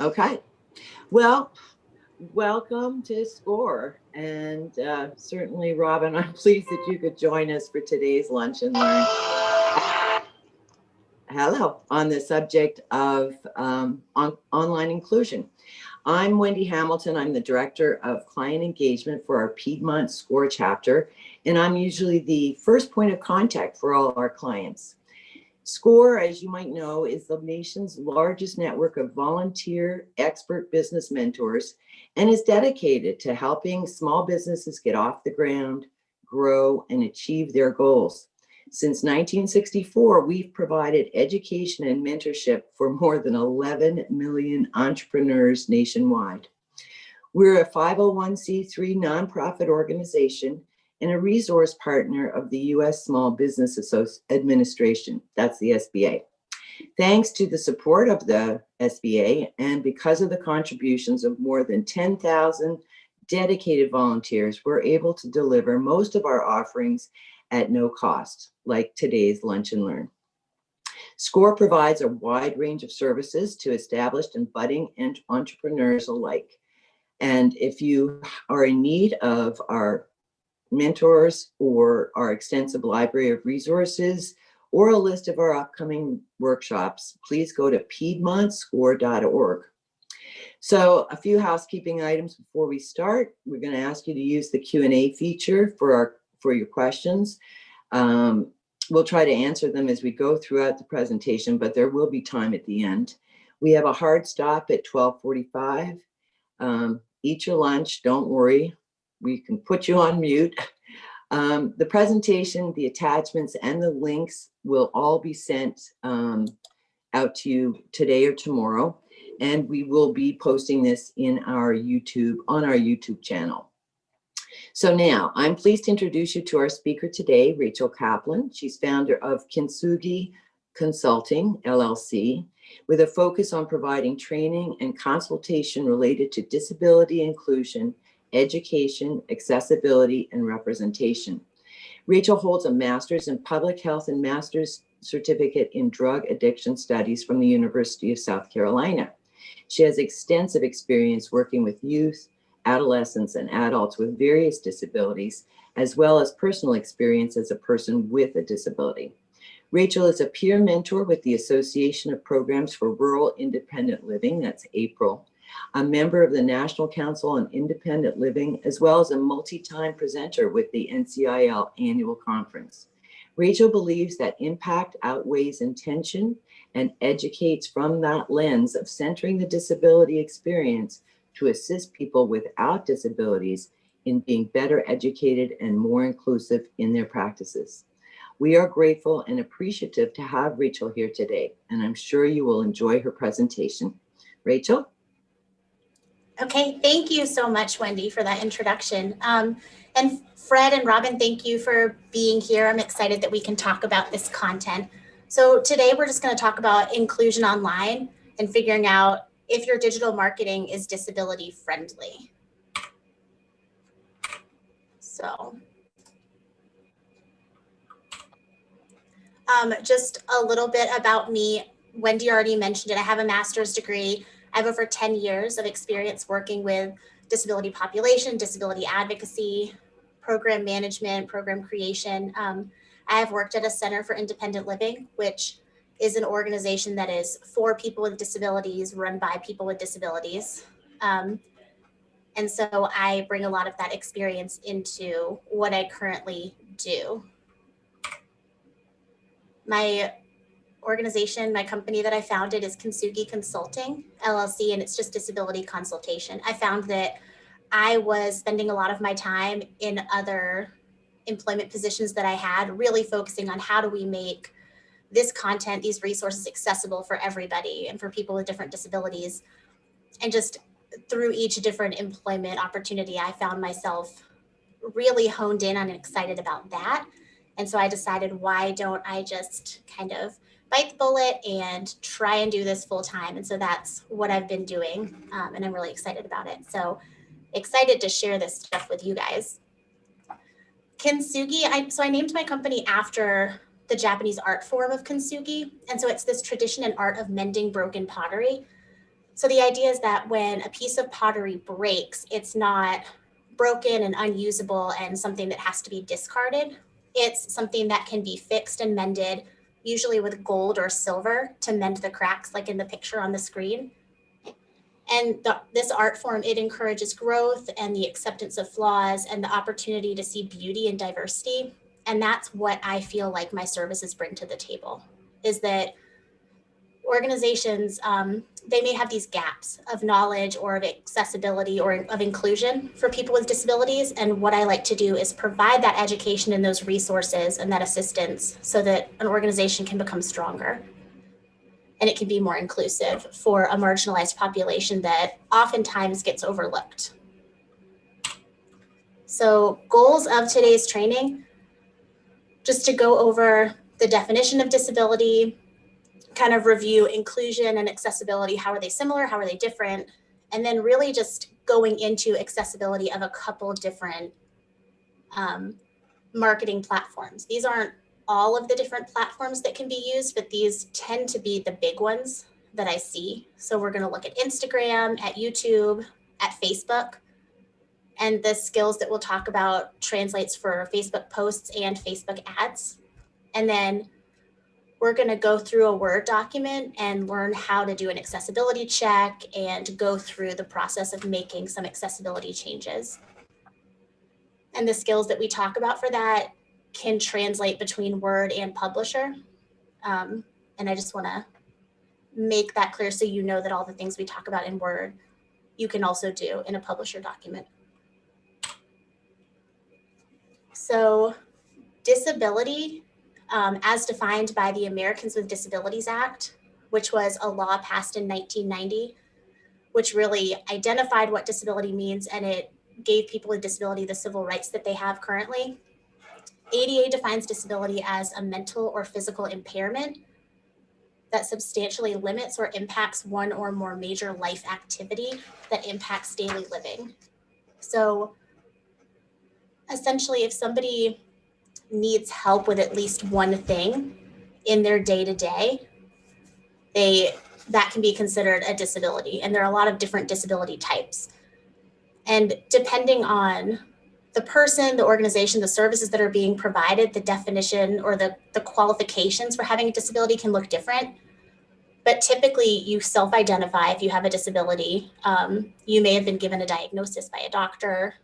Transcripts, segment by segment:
Okay. Well, welcome to SCORE. And certainly, Robin, I'm pleased that you could join us for today's Lunch and Learn. Hello, on the subject of online inclusion. I'm Wendy Hamilton. I'm the Director of Client Engagement for our Piedmont SCORE chapter, and I'm usually the first point of contact for all our clients. SCORE, as you might know, is the nation's largest network of volunteer expert business mentors and is dedicated to helping small businesses get off the ground, grow, and achieve their goals. Since 1964, we've provided education and mentorship for more than 11 million entrepreneurs nationwide. We're a 501c3 nonprofit organization and a resource partner of the U.S. Small Business Administration, that's the SBA. Thanks to the support of the SBA and because of the contributions of more than 10,000 dedicated volunteers, we're able to deliver most of our offerings at no cost, like today's Lunch and Learn. SCORE provides a wide range of services to established and budding entrepreneurs alike. And if you are in need of our mentors or our extensive library of resources or a list of our upcoming workshops, please go to piedmontscore.org. So a few housekeeping items before we start. We're going to ask you to use the Q&A feature for your questions. We'll try to answer them as we go throughout the presentation, but there will be time at the end. We have a hard stop at 12:45. Eat your lunch, don't worry. We can put you on mute. The presentation, the attachments, and the links will all be sent out to you today or tomorrow, and we will be posting this on our YouTube channel. So now, I'm pleased to introduce you to our speaker today, Rachel Kaplan. She's founder of Kintsugi Consulting, LLC, with a focus on providing training and consultation related to disability inclusion, education, accessibility, and representation. Rachel holds a master's in public health and master's certificate in drug addiction studies from the University of South Carolina. She has extensive experience working with youth, adolescents, and adults with various disabilities, as well as personal experience as a person with a disability. Rachel is a peer mentor with the Association of Programs for Rural Independent Living, that's APRIL, a member of the National Council on Independent Living, as well as a multi-time presenter with the NCIL annual conference. Rachel believes that impact outweighs intention and educates from that lens of centering the disability experience to assist people without disabilities in being better educated and more inclusive in their practices. We are grateful and appreciative to have Rachel here today, and I'm sure you will enjoy her presentation. Rachel? Okay, thank you so much, Wendy, for that introduction. And Fred and Robin, thank you for being here. I'm excited that we can talk about this content. So today we're just going to talk about inclusion online and figuring out if your digital marketing is disability friendly. So just a little bit about me. Wendy already mentioned it. I have a master's degree. I have over 10 years of experience working with disability population, disability advocacy, program management, program creation. I have worked at a Center for Independent Living, which is an organization that is for people with disabilities, run by people with disabilities. And so I bring a lot of that experience into what I currently do. My organization, my company that I founded is Kintsugi Consulting, LLC, and it's just disability consultation. I found that I was spending a lot of my time in other employment positions that I had, really focusing on how do we make this content, these resources accessible for everybody and for people with different disabilities. And just through each different employment opportunity, I found myself really honed in on and excited about that. And so I decided, why don't I just kind of bite the bullet and try and do this full time? And so that's what I've been doing. And I'm really excited about it. So excited to share this stuff with you guys. Kintsugi, so I named my company after the Japanese art form of kintsugi. And so it's this tradition and art of mending broken pottery. So the idea is that when a piece of pottery breaks, it's not broken and unusable and something that has to be discarded. It's something that can be fixed and mended, usually with gold or silver to mend the cracks, like in the picture on the screen. And this art form, it encourages growth and the acceptance of flaws and the opportunity to see beauty and diversity. And that's what I feel like my services bring to the table, is that organizations, they may have these gaps of knowledge or of accessibility or of inclusion for people with disabilities. And what I like to do is provide that education and those resources and that assistance so that an organization can become stronger and it can be more inclusive for a marginalized population that oftentimes gets overlooked. So goals of today's training, just to go over the definition of disability, kind of review inclusion and accessibility. How are they similar? How are they different? And then really just going into accessibility of a couple different marketing platforms. These aren't all of the different platforms that can be used, but these tend to be the big ones that I see. So we're going to look at Instagram, at YouTube, at Facebook. And the skills that we'll talk about translates for Facebook posts and Facebook ads. And then we're going to go through a Word document and learn how to do an accessibility check and go through the process of making some accessibility changes. And the skills that we talk about for that can translate between Word and Publisher. And I just want to make that clear so you know that all the things we talk about in Word, you can also do in a Publisher document. So disability, as defined by the Americans with Disabilities Act, which was a law passed in 1990, which really identified what disability means, and it gave people with disability the civil rights that they have currently. ADA defines disability as a mental or physical impairment that substantially limits or impacts one or more major life activity that impacts daily living. So essentially, if somebody needs help with at least one thing in their day-to-day, that can be considered a disability. And there are a lot of different disability types. And depending on the person, the organization, the services that are being provided, the definition or the qualifications for having a disability can look different. But typically you self-identify if you have a disability. You may have been given a diagnosis by a doctor,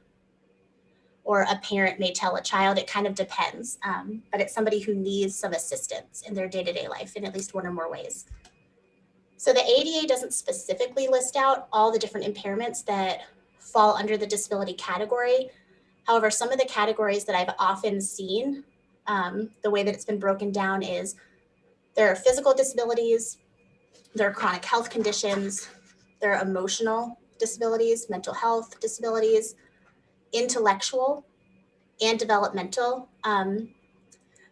or a parent may tell a child. It kind of depends. But it's somebody who needs some assistance in their day-to-day life in at least one or more ways. So the ADA doesn't specifically list out all the different impairments that fall under the disability category. However, some of the categories that I've often seen, the way that it's been broken down is there are physical disabilities, there are chronic health conditions, there are emotional disabilities, mental health disabilities, intellectual and developmental.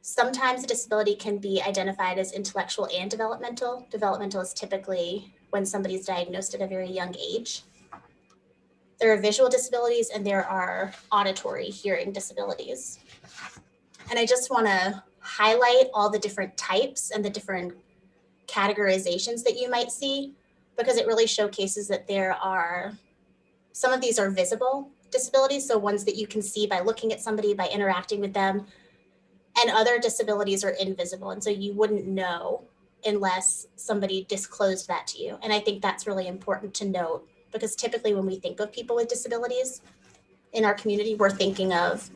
Sometimes a disability can be identified as intellectual and developmental. Developmental is typically when somebody's diagnosed at a very young age. There are visual disabilities and there are auditory hearing disabilities. And I just want to highlight all the different types and the different categorizations that you might see, because it really showcases that there are, some of these are visible disabilities, so ones that you can see by looking at somebody, by interacting with them, and other disabilities are invisible. And so you wouldn't know unless somebody disclosed that to you. And I think that's really important to note, because typically when we think of people with disabilities in our community, we're thinking of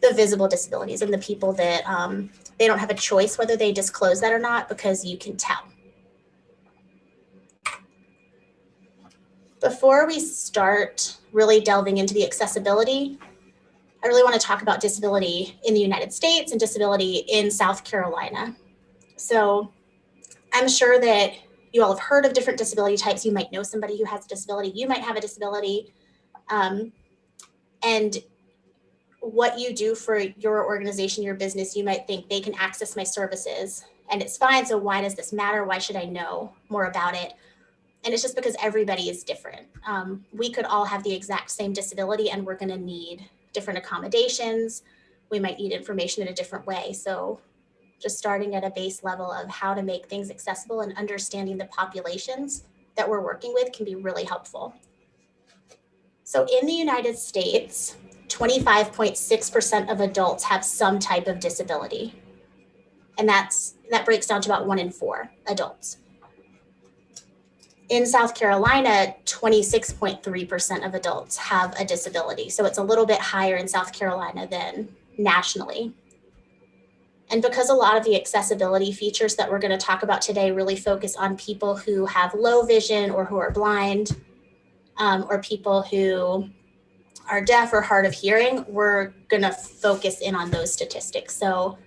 the visible disabilities and the people that they don't have a choice whether they disclose that or not, because you can tell. Before we start really delving into the accessibility, I really want to talk about disability in the United States and disability in South Carolina. So I'm sure that you all have heard of different disability types. You might know somebody who has a disability. You might have a disability. And what you do for your organization, your business, you might think they can access my services and it's fine. So why does this matter? Why should I know more about it? And it's just because everybody is different. We could all have the exact same disability and we're going to need different accommodations. We might need information in a different way. So just starting at a base level of how to make things accessible and understanding the populations that we're working with can be really helpful. So in the United States, 25.6% of adults have some type of disability. And that breaks down to about 1 in 4 adults. In South Carolina, 26.3% of adults have a disability. So it's a little bit higher in South Carolina than nationally. And because a lot of the accessibility features that we're going to talk about today really focus on people who have low vision or who are blind, or people who are deaf or hard of hearing, we're going to focus in on those statistics. So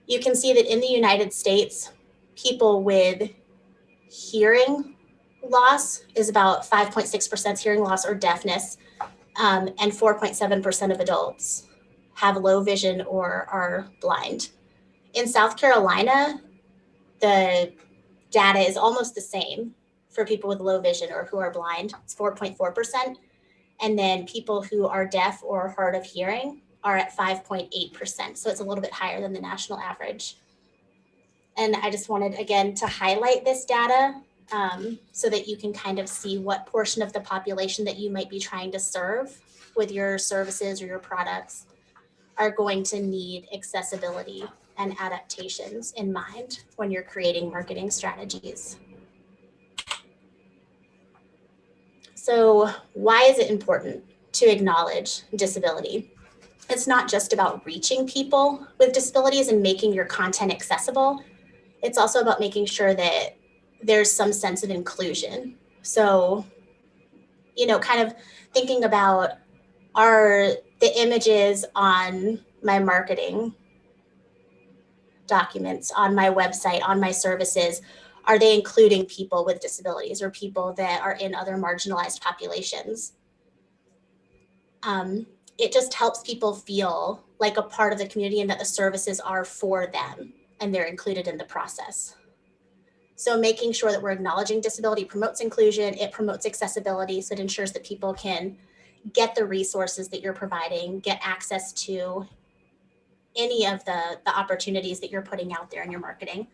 you can see that in the United States, people with hearing loss is about 5.6% hearing loss or deafness, and 4.7% of adults have low vision or are blind. In South Carolina, the data is almost the same for people with low vision or who are blind. It's 4.4%. And then people who are deaf or hard of hearing are at 5.8%. So it's a little bit higher than the national average. And I just wanted, again, to highlight this data so that you can kind of see what portion of the population that you might be trying to serve with your services or your products are going to need accessibility and adaptations in mind when you're creating marketing strategies. So why is it important to acknowledge disability? It's not just about reaching people with disabilities and making your content accessible. It's also about making sure that there's some sense of inclusion. So, you know, kind of thinking about, are the images on my marketing documents, on my website, on my services, are they including people with disabilities or people that are in other marginalized populations? It just helps people feel like a part of the community and that the services are for them and they're included in the process. So making sure that we're acknowledging disability promotes inclusion, it promotes accessibility, so it ensures that people can get the resources that you're providing, get access to any of the opportunities that you're putting out there in your marketing.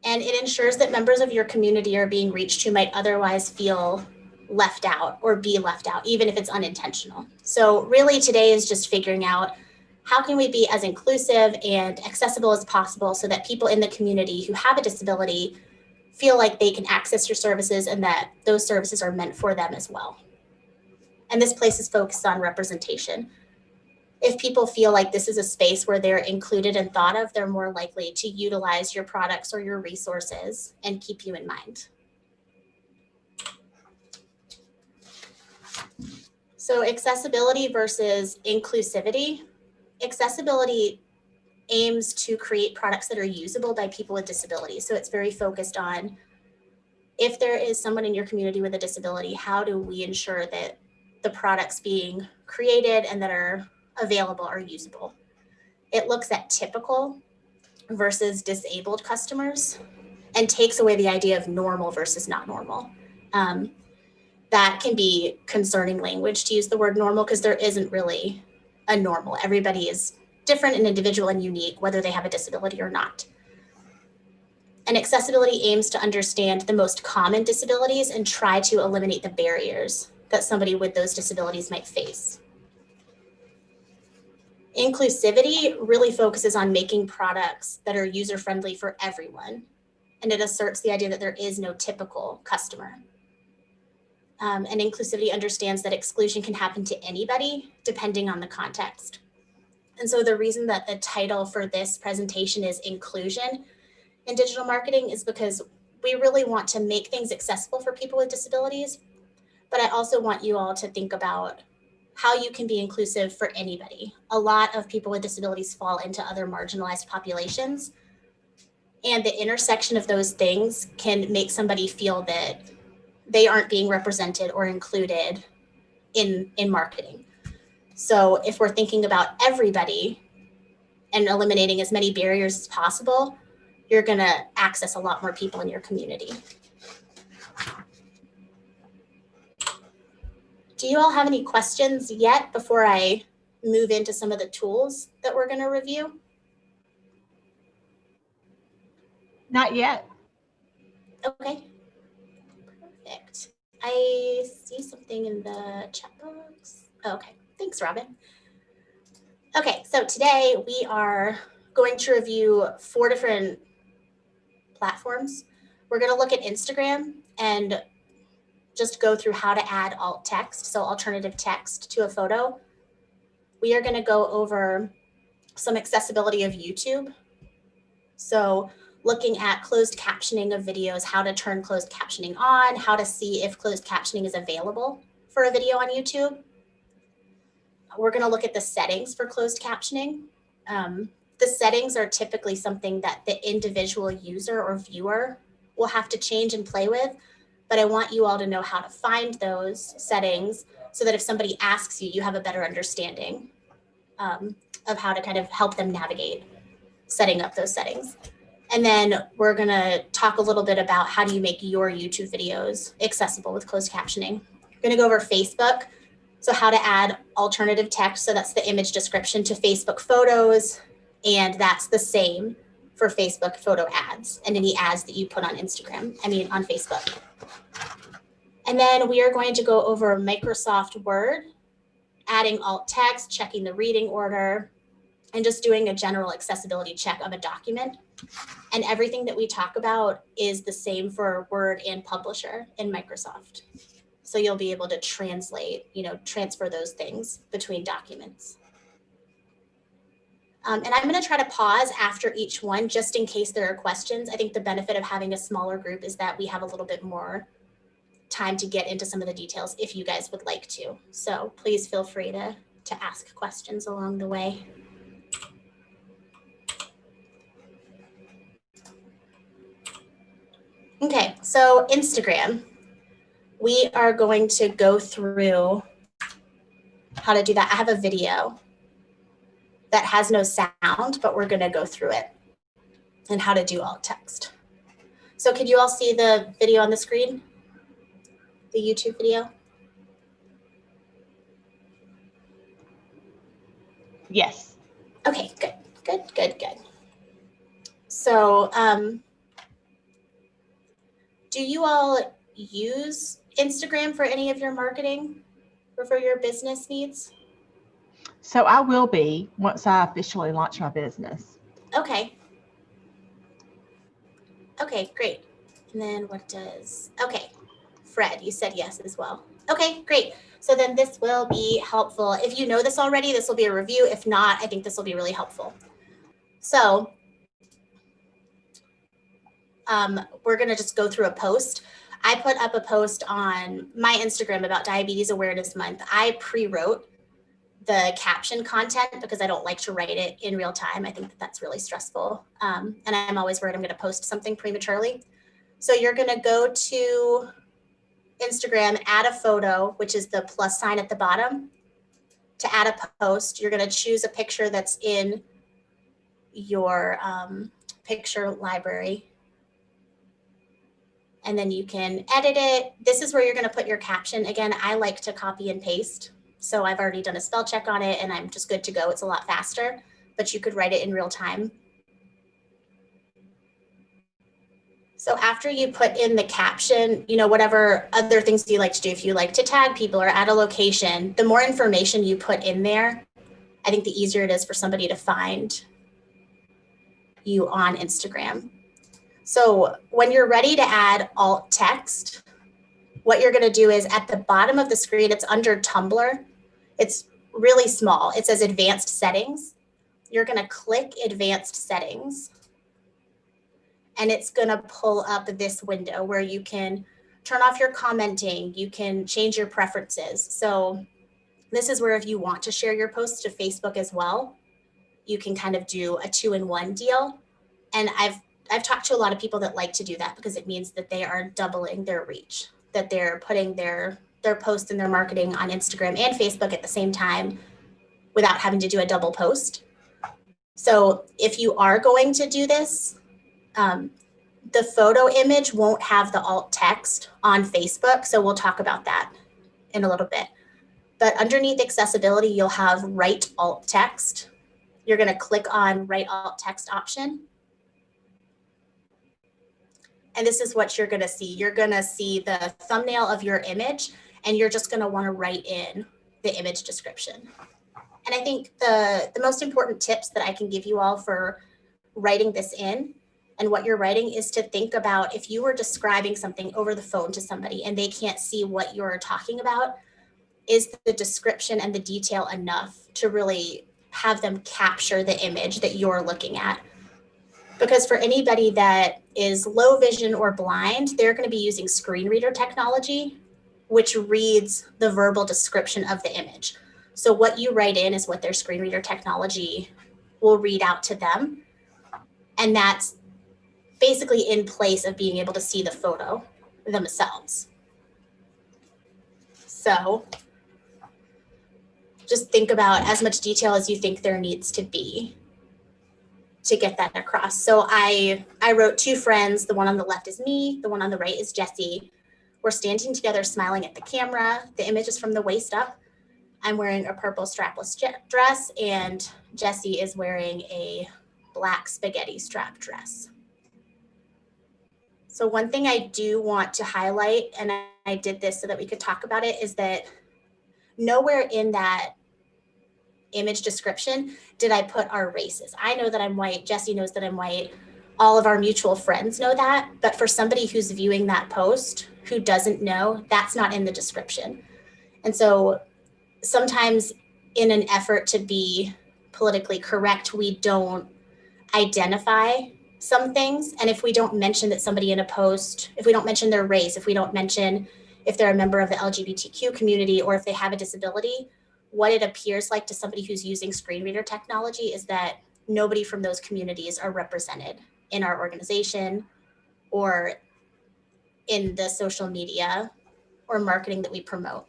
And it ensures that members of your community are being reached who might otherwise feel left out or be left out, even if it's unintentional. So really today is just figuring out how can we be as inclusive and accessible as possible so that people in the community who have a disability feel like they can access your services and that those services are meant for them as well. And this place is focused on representation. If people feel like this is a space where they're included and thought of, they're more likely to utilize your products or your resources and keep you in mind. So accessibility versus inclusivity. Accessibility aims to create products that are usable by people with disabilities. So it's very focused on, if there is someone in your community with a disability, how do we ensure that the products being created and that are available are usable? It looks at typical versus disabled customers and takes away the idea of normal versus not normal. That can be concerning language to use the word normal because there isn't really a normal. Everybody is different and individual and unique, whether they have a disability or not. And accessibility aims to understand the most common disabilities and try to eliminate the barriers that somebody with those disabilities might face. Inclusivity really focuses on making products that are user-friendly for everyone. And it asserts the idea that there is no typical customer. And inclusivity understands that exclusion can happen to anybody depending on the context. And so the reason that the title for this presentation is Inclusion in Digital Marketing is because we really want to make things accessible for people with disabilities. But I also want you all to think about how you can be inclusive for anybody. A lot of people with disabilities fall into other marginalized populations. And the intersection of those things can make somebody feel that they aren't being represented or included in marketing. So if we're thinking about everybody and eliminating as many barriers as possible, you're going to access a lot more people in your community. Do you all have any questions yet before I move into some of the tools that we're going to review? Not yet. Okay. I see something in the chat box. Oh, okay, thanks, Robin. Okay, so today we are going to review 4 different platforms. We're going to look at Instagram and just go through how to add alt text, so alternative text to a photo. We are going to go over some accessibility of YouTube. So looking at closed captioning of videos, how to turn closed captioning on, how to see if closed captioning is available for a video on YouTube. We're going to look at the settings for closed captioning. The settings are typically something that the individual user or viewer will have to change and play with, but I want you all to know how to find those settings so that if somebody asks you, you have a better understanding of how to kind of help them navigate setting up those settings. And then we're going to talk a little bit about how do you make your YouTube videos accessible with closed captioning. We're going to go over Facebook. So how to add alternative text. So that's the image description to Facebook photos. And that's the same for Facebook photo ads and any ads that you put on on Facebook. And then we are going to go over Microsoft Word, adding alt text, checking the reading order, and just doing a general accessibility check of a document. And everything that we talk about is the same for Word and Publisher in Microsoft. So you'll be able to translate, transfer those things between documents. And I'm going to try to pause after each one just in case there are questions. I think the benefit of having a smaller group is that we have a little bit more time to get into some of the details if you guys would like to. So please feel free to ask questions along the way. Okay, so Instagram. We are going to go through how to do that. I have a video that has no sound, but we're going to go through it and how to do alt text. So could you all see the video on the screen? The YouTube video? Yes. Okay, good. So do you all use Instagram for any of your marketing or for your business needs? So I will be once I officially launch my business. Okay. Okay, great. And then okay, Fred, you said yes as well. Okay, great. So then this will be helpful. If you know this already, this will be a review. If not, I think this will be really helpful. So we're going to just go through a post. I put up a post on my Instagram about Diabetes Awareness Month. I pre-wrote the caption content because I don't like to write it in real time. I think that that's really stressful. And I'm always worried I'm going to post something prematurely. So you're going to go to Instagram, add a photo, which is the plus sign at the bottom. To add a post, you're going to choose a picture that's in your picture library. And then you can edit it. This is where you're going to put your caption. Again, I like to copy and paste. So I've already done a spell check on it and I'm just good to go. It's a lot faster, but you could write it in real time. So after you put in the caption, whatever other things you like to do, if you like to tag people or add a location, the more information you put in there, I think the easier it is for somebody to find you on Instagram. So when you're ready to add alt text, what you're going to do is at the bottom of the screen, it's under Tumblr. It's really small. It says advanced settings. You're going to click advanced settings. And it's going to pull up this window where you can turn off your commenting. You can change your preferences. So this is where if you want to share your posts to Facebook as well, you can kind of do a 2-in-1 deal. And I've talked to a lot of people that like to do that because it means that they are doubling their reach, that they're putting their posts and their marketing on Instagram and Facebook at the same time without having to do a double post. So if you are going to do this, the photo image won't have the alt text on Facebook. So we'll talk about that in a little bit. But underneath accessibility, you'll have write alt text. You're going to click on write alt text option. And this is what you're going to see. You're going to see the thumbnail of your image, and you're just going to want to write in the image description. And I think the most important tips that I can give you all for writing this in and what you're writing is to think about if you were describing something over the phone to somebody and they can't see what you're talking about, is the description and the detail enough to really have them capture the image that you're looking at? Because for anybody that is low vision or blind, they're going to be using screen reader technology, which reads the verbal description of the image. So what you write in is what their screen reader technology will read out to them. And that's basically in place of being able to see the photo themselves. So just think about as much detail as you think there needs to be to get that across. So I wrote two friends. The one on the left is me. The one on the right is Jessie. We're standing together, smiling at the camera. The image is from the waist up. I'm wearing a purple strapless dress, and Jessie is wearing a black spaghetti strap dress. So one thing I do want to highlight, and I did this so that we could talk about it, is that nowhere in that image description did I put our races. I know that I'm white. Jessie knows that I'm white. All of our mutual friends know that. But for somebody who's viewing that post who doesn't know, that's not in the description. And so sometimes in an effort to be politically correct, we don't identify some things. And if we don't mention that somebody in a post, if we don't mention their race, if we don't mention if they're a member of the LGBTQ community or if they have a disability, what it appears like to somebody who's using screen reader technology is that nobody from those communities are represented in our organization or in the social media or marketing that we promote.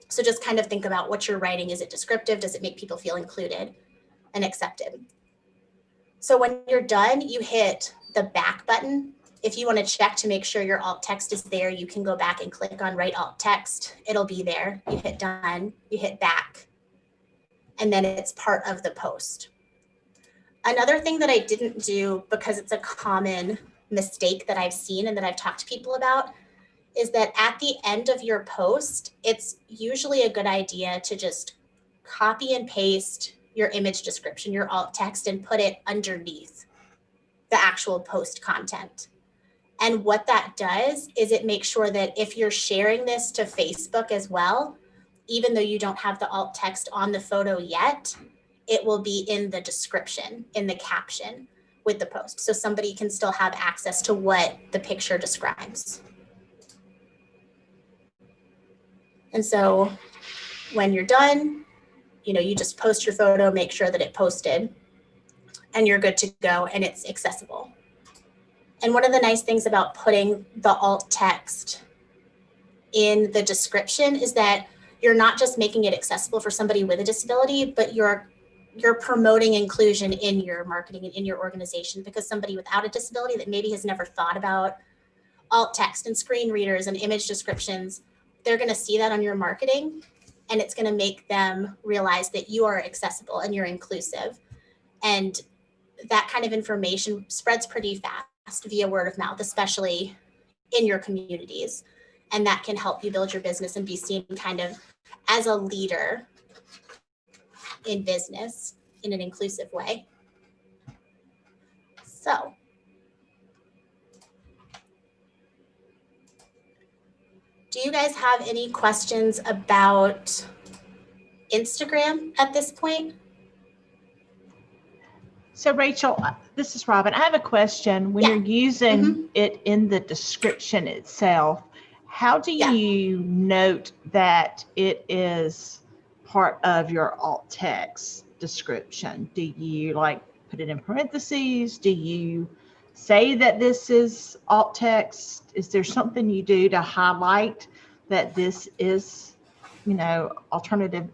So just kind of think about what you're writing. Is it descriptive? Does it make people feel included and accepted? So when you're done, you hit the back button. If you want to check to make sure your alt text is there, you can go back and click on write alt text. It'll be there. You hit done, you hit back, and then it's part of the post. Another thing that I didn't do, because it's a common mistake that I've seen and that I've talked to people about, is that at the end of your post, it's usually a good idea to just copy and paste your image description, your alt text, and put it underneath the actual post content. And what that does is it makes sure that if you're sharing this to Facebook as well, even though you don't have the alt text on the photo yet, it will be in the description, in the caption with the post. So somebody can still have access to what the picture describes. And so when you're done, you just post your photo, make sure that it posted, and you're good to go and it's accessible. And one of the nice things about putting the alt text in the description is that you're not just making it accessible for somebody with a disability, but you're promoting inclusion in your marketing and in your organization, because somebody without a disability that maybe has never thought about alt text and screen readers and image descriptions, they're going to see that on your marketing, and it's going to make them realize that you are accessible and you're inclusive. And that kind of information spreads pretty fast via word of mouth, especially in your communities. And that can help you build your business and be seen kind of as a leader in business in an inclusive way. So, do you guys have any questions about Instagram at this point? So Rachel, this is Robin. I have a question. When you're using it in the description itself, how do you note that it is part of your alt text description? Do you put it in parentheses? Do you say that this is alt text? Is there something you do to highlight that this is, alternative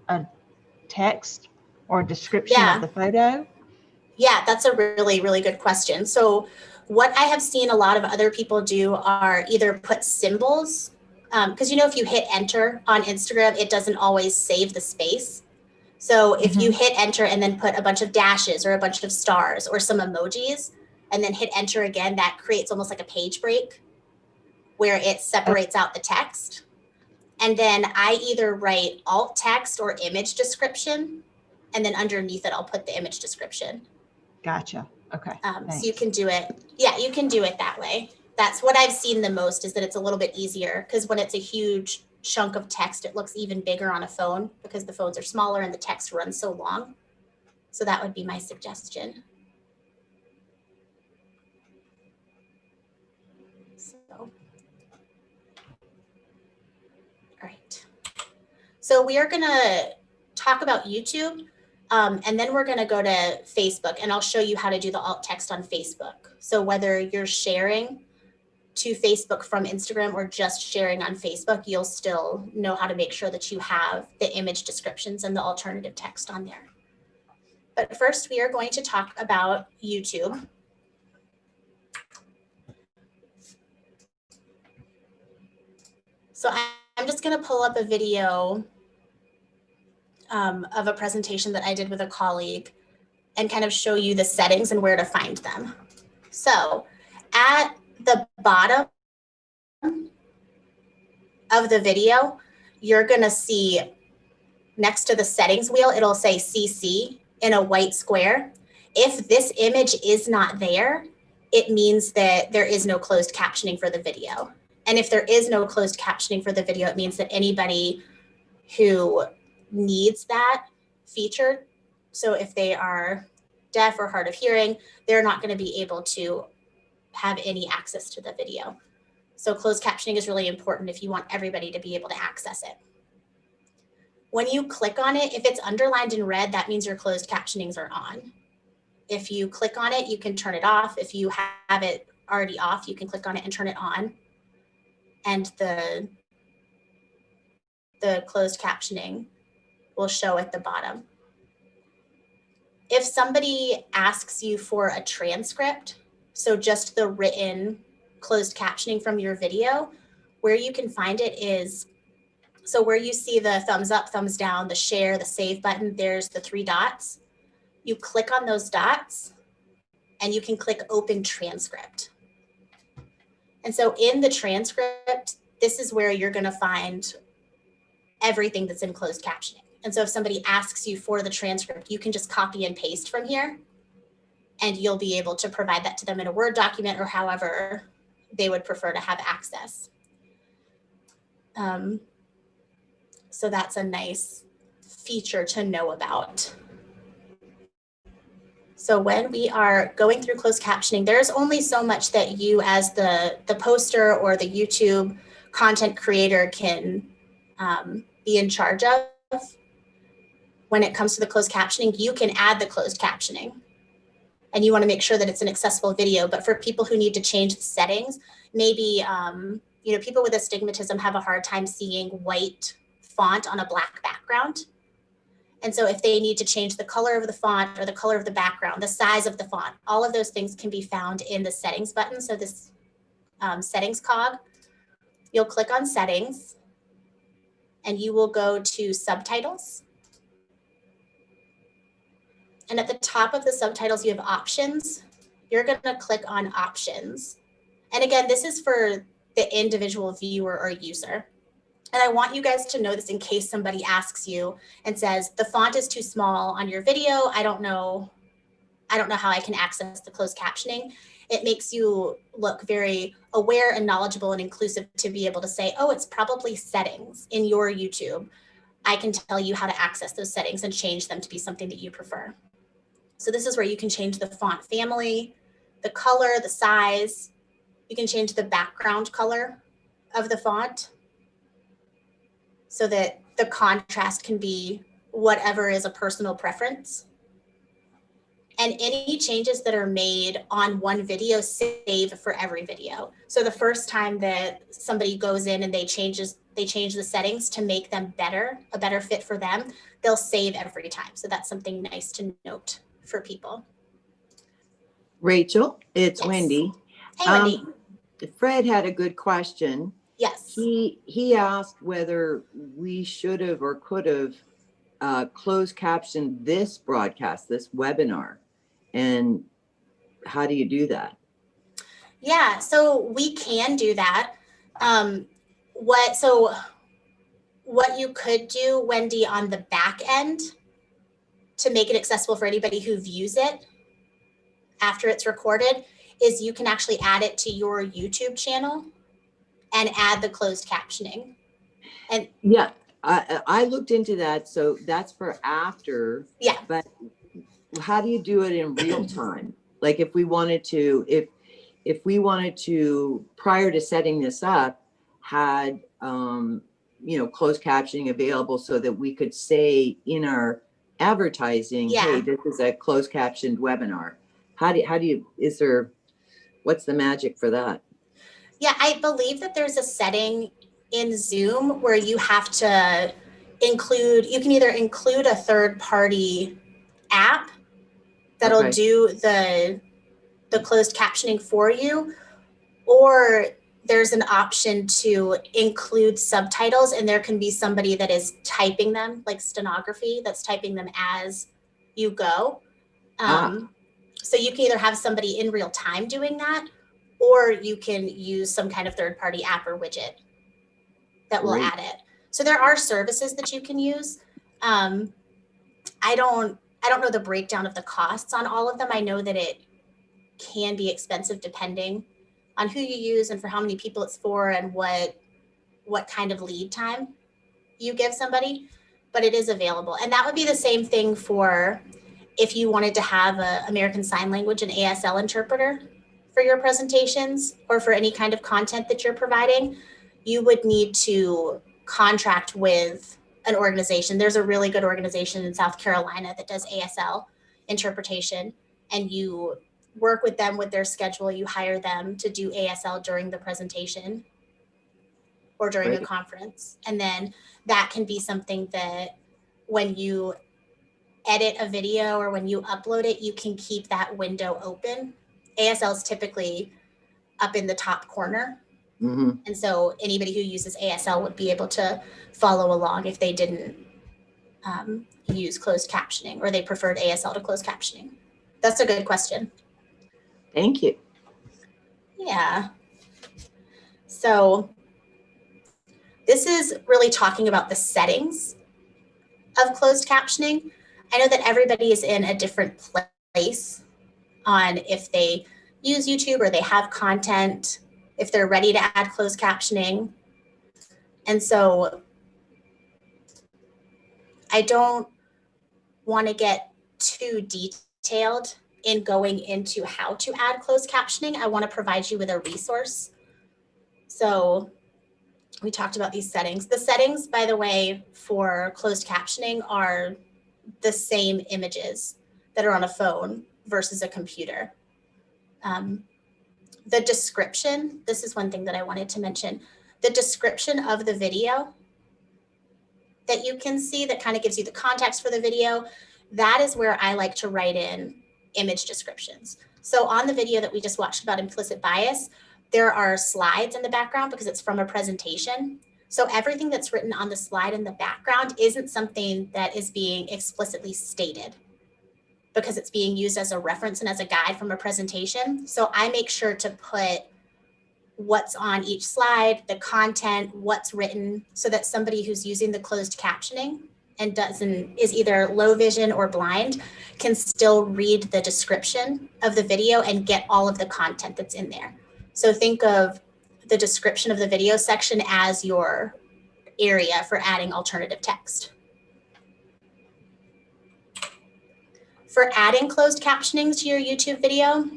text or description of the photo? Yeah, that's a really, really good question. So what I have seen a lot of other people do are either put symbols, because if you hit enter on Instagram, it doesn't always save the space. So if you hit enter and then put a bunch of dashes or a bunch of stars or some emojis and then hit enter again, that creates almost like a page break where it separates out the text. And then I either write alt text or image description. And then underneath it, I'll put the image description. Gotcha. Okay. So you can do it. Yeah, you can do it that way. That's what I've seen the most, is that it's a little bit easier, because when it's a huge chunk of text, it looks even bigger on a phone because the phones are smaller and the text runs so long. So that would be my suggestion. So, all right. So we are going to talk about YouTube, and then we're going to go to Facebook, and I'll show you how to do the alt text on Facebook. So whether you're sharing to Facebook from Instagram or just sharing on Facebook, you'll still know how to make sure that you have the image descriptions and the alternative text on there. But first, we are going to talk about YouTube. So I'm just going to pull up a video of a presentation that I did with a colleague and kind of show you the settings and where to find them. So at the bottom of the video, you're going to see next to the settings wheel, it'll say CC in a white square. If this image is not there, it means that there is no closed captioning for the video. And if there is no closed captioning for the video, it means that anybody who needs that feature, so if they are deaf or hard of hearing, they're not going to be able to have any access to the video. So closed captioning is really important if you want everybody to be able to access it. When you click on it, if it's underlined in red, that means your closed captionings are on. If you click on it, you can turn it off. If you have it already off, you can click on it and turn it on. And the closed captioning will show at the bottom. If somebody asks you for a transcript, so just the written closed captioning from your video, where you can find it is, so where you see the thumbs up, thumbs down, the share, the save button, there's the 3 dots. You click on those dots and you can click open transcript. And so in the transcript, this is where you're going to find everything that's in closed captioning. And so if somebody asks you for the transcript, you can just copy and paste from here, and you'll be able to provide that to them in a Word document or however they would prefer to have access. So that's a nice feature to know about. So when we are going through closed captioning, there's only so much that you as the poster or the YouTube content creator can be in charge of. When it comes to the closed captioning, you can add the closed captioning and you want to make sure that it's an accessible video. But for people who need to change the settings, maybe people with astigmatism have a hard time seeing white font on a black background. And so if they need to change the color of the font or the color of the background, the size of the font, all of those things can be found in the settings button. So this settings cog, you'll click on settings and you will go to subtitles. And at the top of the subtitles, you have options. You're going to click on options. And again, this is for the individual viewer or user. And I want you guys to know this in case somebody asks you and says, the font is too small on your video. I don't know how I can access the closed captioning. It makes you look very aware and knowledgeable and inclusive to be able to say, oh, it's probably settings in your YouTube. I can tell you how to access those settings and change them to be something that you prefer. So this is where you can change the font family, the color, the size. You can change the background color of the font so that the contrast can be whatever is a personal preference. And any changes that are made on one video save for every video. So the first time that somebody goes in and they change the settings to make them better, a better fit for them, they'll save every time. So that's something nice to note for people. Rachel, it's Yes. Wendy. Hey, Wendy. Fred had a good question. Yes. He asked whether we should have or could have closed captioned this broadcast, this webinar, and how do you do that? Yeah, so we can do that. What you could do, Wendy, on the back end to make it accessible for anybody who views it after it's recorded is you can actually add it to your YouTube channel and add the closed captioning. And yeah, I looked into that. So that's for after. Yeah. But how do you do it in real time? Like if we wanted to, if we wanted to, prior to setting this up, had closed captioning available so that we could say in our advertising, hey, this is a closed captioned webinar. How do you, what's the magic for that? Yeah, I believe that there's a setting in Zoom where you have to you can either include a third party app that'll do the closed captioning for you, or there's an option to include subtitles, and there can be somebody that is typing them, like stenography, that's typing them as you go. So you can either have somebody in real time doing that, or you can use some kind of third-party app or widget that will add it. So there are services that you can use. I don't know the breakdown of the costs on all of them. I know that it can be expensive depending on who you use and for how many people it's for and what kind of lead time you give somebody, but it is available. And that would be the same thing for if you wanted to have an American Sign Language and ASL interpreter for your presentations or for any kind of content that you're providing. You would need to contract with an organization. There's a really good organization in South Carolina that does ASL interpretation, and you work with them with their schedule. You hire them to do ASL during the presentation or during a conference. And then that can be something that when you edit a video or when you upload it, you can keep that window open. ASL is typically up in the top corner. Mm-hmm. And so anybody who uses ASL would be able to follow along if they didn't use closed captioning or they preferred ASL to closed captioning. That's a good question. Thank you. Yeah. So this is really talking about the settings of closed captioning. I know that everybody is in a different place on if they use YouTube or they have content, if they're ready to add closed captioning. And so I don't want to get too detailed in going into how to add closed captioning. I want to provide you with a resource. So we talked about these settings. The settings, by the way, for closed captioning are the same images that are on a phone versus a computer. The description, this is one thing that I wanted to mention. The description of the video that you can see that kind of gives you the context for the video, that is where I like to write in image descriptions. So on the video that we just watched about implicit bias, there are slides in the background because it's from a presentation. So everything that's written on the slide in the background isn't something that is being explicitly stated because it's being used as a reference and as a guide from a presentation. So I make sure to put what's on each slide, the content, what's written, so that somebody who's using the closed captioning and is either low vision or blind can still read the description of the video and get all of the content that's in there. So think of the description of the video section as your area for adding alternative text. For adding closed captioning to your YouTube video,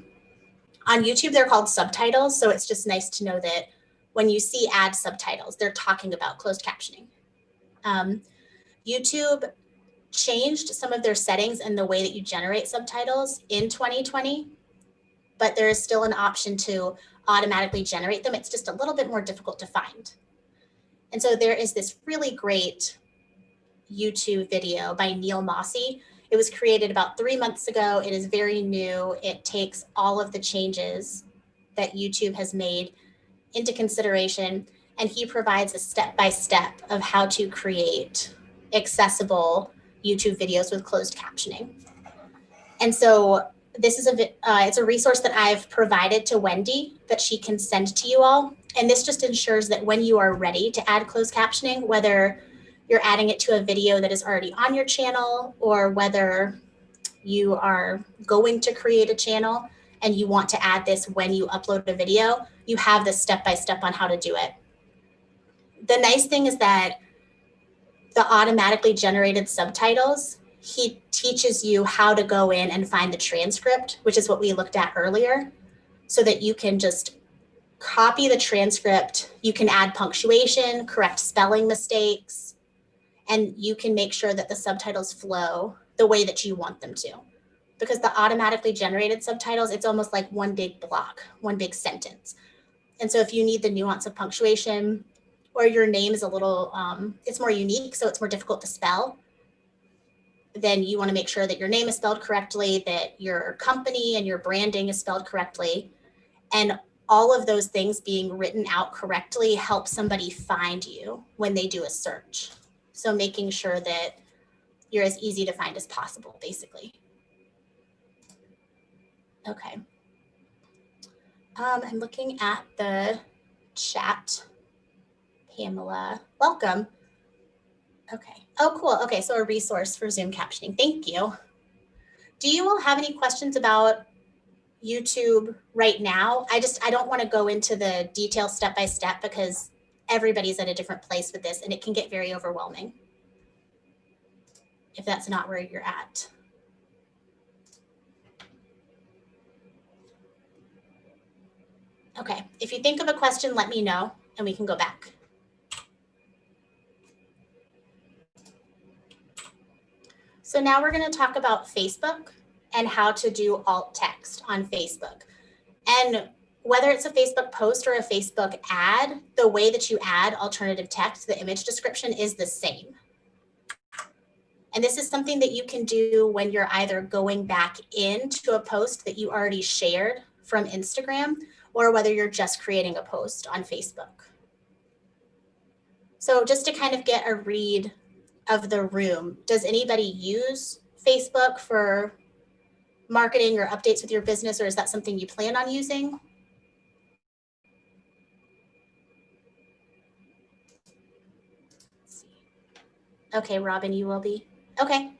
on YouTube, they're called subtitles. So it's just nice to know that when you see add subtitles, they're talking about closed captioning. YouTube changed some of their settings and the way that you generate subtitles in 2020, but there is still an option to automatically generate them. It's just a little bit more difficult to find. And so there is this really great YouTube video by Neil Mossy. It was created about 3 months ago. It is very new. It takes all of the changes that YouTube has made into consideration, and he provides a step-by-step of how to create accessible YouTube videos with closed captioning. And so this is it's a resource that I've provided to Wendy that she can send to you all. And this just ensures that when you are ready to add closed captioning, whether you're adding it to a video that is already on your channel or whether you are going to create a channel and you want to add this when you upload a video, you have this step-by-step on how to do it. The nice thing is that the automatically generated subtitles, he teaches you how to go in and find the transcript, which is what we looked at earlier, so that you can just copy the transcript. You can add punctuation, correct spelling mistakes, and you can make sure that the subtitles flow the way that you want them to. Because the automatically generated subtitles, it's almost like one big block, one big sentence. And so if you need the nuance of punctuation, or your name is a little, it's more unique, so it's more difficult to spell, then you want to make sure that your name is spelled correctly, that your company and your branding is spelled correctly. And all of those things being written out correctly help somebody find you when they do a search. So making sure that you're as easy to find as possible, basically. Okay. I'm looking at the chat. Pamela, welcome. Okay. Oh, cool. Okay, so a resource for Zoom captioning. Thank you. Do you all have any questions about YouTube right now? I don't want to go into the details step by step because everybody's at a different place with this and it can get very overwhelming if that's not where you're at. Okay, if you think of a question, let me know and we can go back. So now we're going to talk about Facebook and how to do alt text on Facebook. And whether it's a Facebook post or a Facebook ad, the way that you add alternative text, the image description is the same. And this is something that you can do when you're either going back into a post that you already shared from Instagram, or whether you're just creating a post on Facebook. So just to kind of get a read of the room, does anybody use Facebook for marketing or updates with your business, or is that something you plan on using? Okay, Robin, you will be. Okay.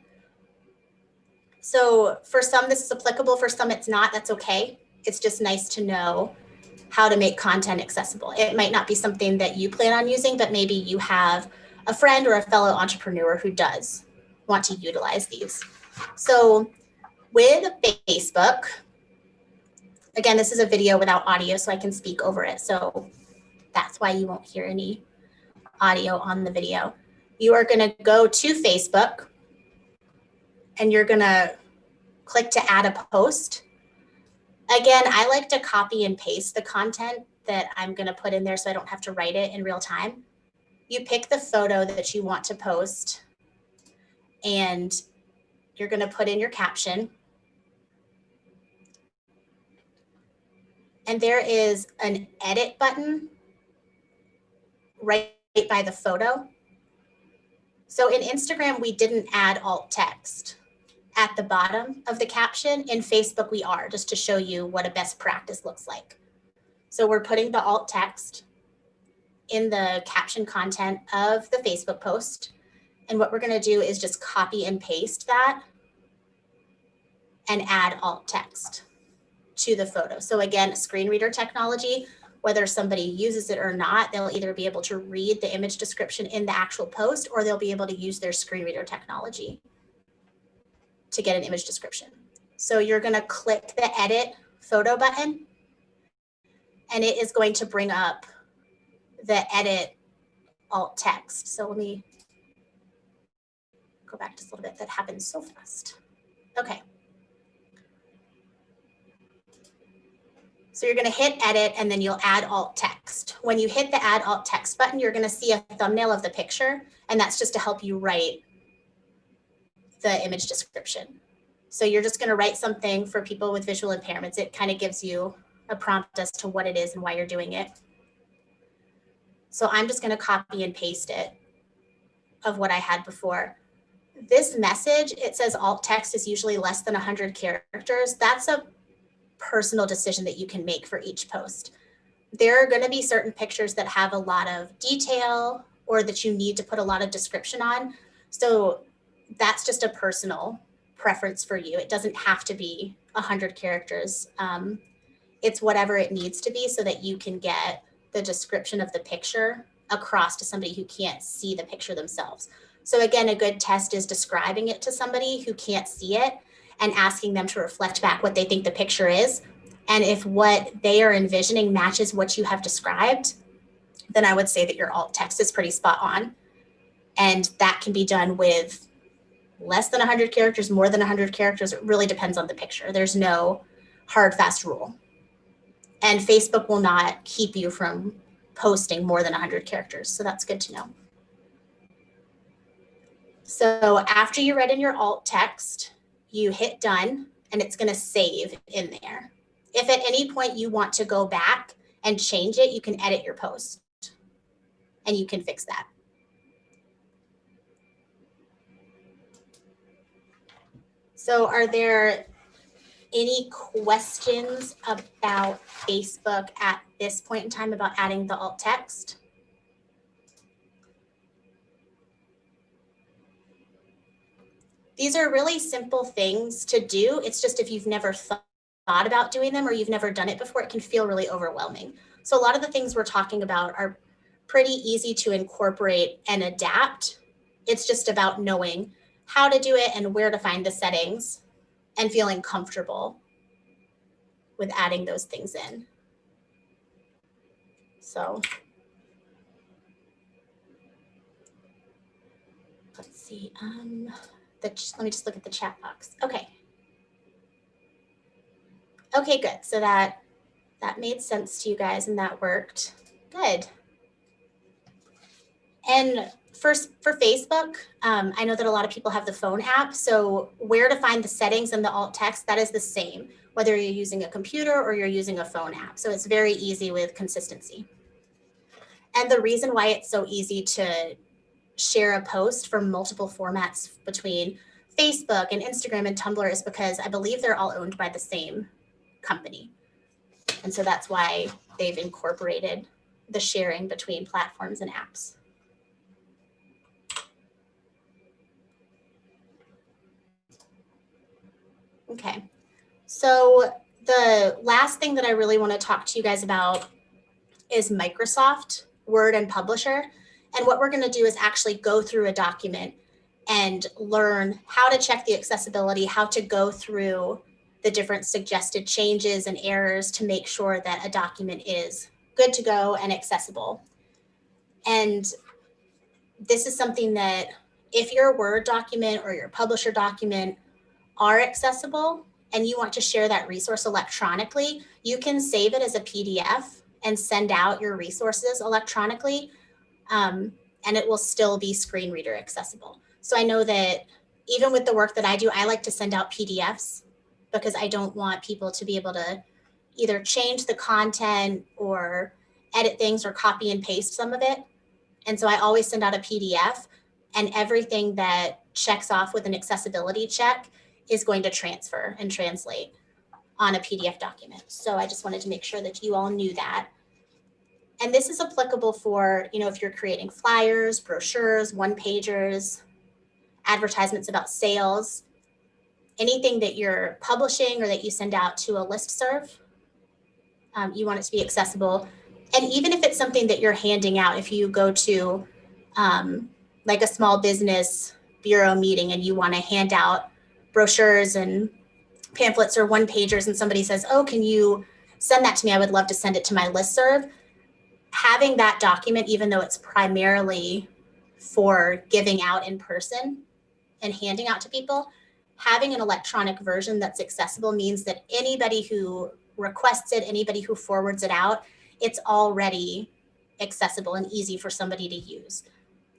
So for some, this is applicable. For some, it's not. That's okay. It's just nice to know how to make content accessible. It might not be something that you plan on using, but maybe you have a friend or a fellow entrepreneur who does want to utilize these. So with Facebook, again, this is a video without audio, so I can speak over it. So that's why you won't hear any audio on the video. You are going to go to Facebook and you're going to click to add a post. Again, I like to copy and paste the content that I'm going to put in there so I don't have to write it in real time. You pick the photo that you want to post and you're going to put in your caption. And there is an edit button right by the photo. So in Instagram, we didn't add alt text at the bottom of the caption. In Facebook, we are, just to show you what a best practice looks like. So we're putting the alt text in the caption content of the Facebook post. And what we're going to do is just copy and paste that and add alt text to the photo. So again, screen reader technology, whether somebody uses it or not, they'll either be able to read the image description in the actual post, or they'll be able to use their screen reader technology to get an image description. So you're going to click the edit photo button and it is going to bring up the edit alt text. So let me go back just a little bit. That happens so fast. Okay. So you're going to hit edit and then you'll add alt text. When you hit the add alt text button, you're going to see a thumbnail of the picture, and that's just to help you write the image description. So you're just going to write something for people with visual impairments. It kind of gives you a prompt as to what it is and why you're doing it. So I'm just going to copy and paste it of what I had before. This message, it says alt text is usually less than 100 characters. That's a personal decision that you can make for each post. there are going to be certain pictures that have a lot of detail or that you need to put a lot of description on. So that's just a personal preference for you. It doesn't have to be 100 characters. It's whatever it needs to be so that you can get the description of the picture across to somebody who can't see the picture themselves. So again, a good test is describing it to somebody who can't see it and asking them to reflect back what they think the picture is. And if what they are envisioning matches what you have described, then I would say that your alt text is pretty spot on. And that can be done with less than 100 characters, more than 100 characters. It really depends on the picture. There's no hard, fast rule. And Facebook will not keep you from posting more than 100 characters. So that's good to know. So after you read in your alt text, you hit done and it's going to save in there. If at any point you want to go back and change it, you can edit your post and you can fix that. So are there any questions about Facebook at this point in time about adding the alt text? These are really simple things to do. It's just if you've never thought about doing them or you've never done it before, it can feel really overwhelming. So a lot of the things we're talking about are pretty easy to incorporate and adapt. It's just about knowing how to do it and where to find the settings and feeling comfortable with adding those things in. So let's see. Let me just look at the chat box. Okay. Okay, good. So that made sense to you guys and that worked. Good. And for Facebook, I know that a lot of people have the phone app. So where to find the settings and the alt text, that is the same, whether you're using a computer or you're using a phone app. So it's very easy with consistency. And the reason why it's so easy to share a post from multiple formats between Facebook and Instagram and Tumblr is because I believe they're all owned by the same company. And so that's why they've incorporated the sharing between platforms and apps. Okay, so the last thing that I really want to talk to you guys about is Microsoft Word and Publisher. And what we're going to do is actually go through a document and learn how to check the accessibility, how to go through the different suggested changes and errors to make sure that a document is good to go and accessible. And this is something that if your Word document or your Publisher document are accessible and you want to share that resource electronically, you can save it as a PDF and send out your resources electronically, and it will still be screen reader accessible. So I know that even with the work that I do, I like to send out PDFs because I don't want people to be able to either change the content or edit things or copy and paste some of it. And so I always send out a PDF, and everything that checks off with an accessibility check is going to transfer and translate on a PDF document. So I just wanted to make sure that you all knew that. And this is applicable for, if you're creating flyers, brochures, one-pagers, advertisements about sales, anything that you're publishing or that you send out to a listserv, you want it to be accessible. And even if it's something that you're handing out, if you go to like a small business bureau meeting and you want to hand out brochures and pamphlets or one-pagers and somebody says, oh, can you send that to me? I would love to send it to my listserv. Having that document, even though it's primarily for giving out in person and handing out to people, having an electronic version that's accessible means that anybody who requests it, anybody who forwards it out, it's already accessible and easy for somebody to use.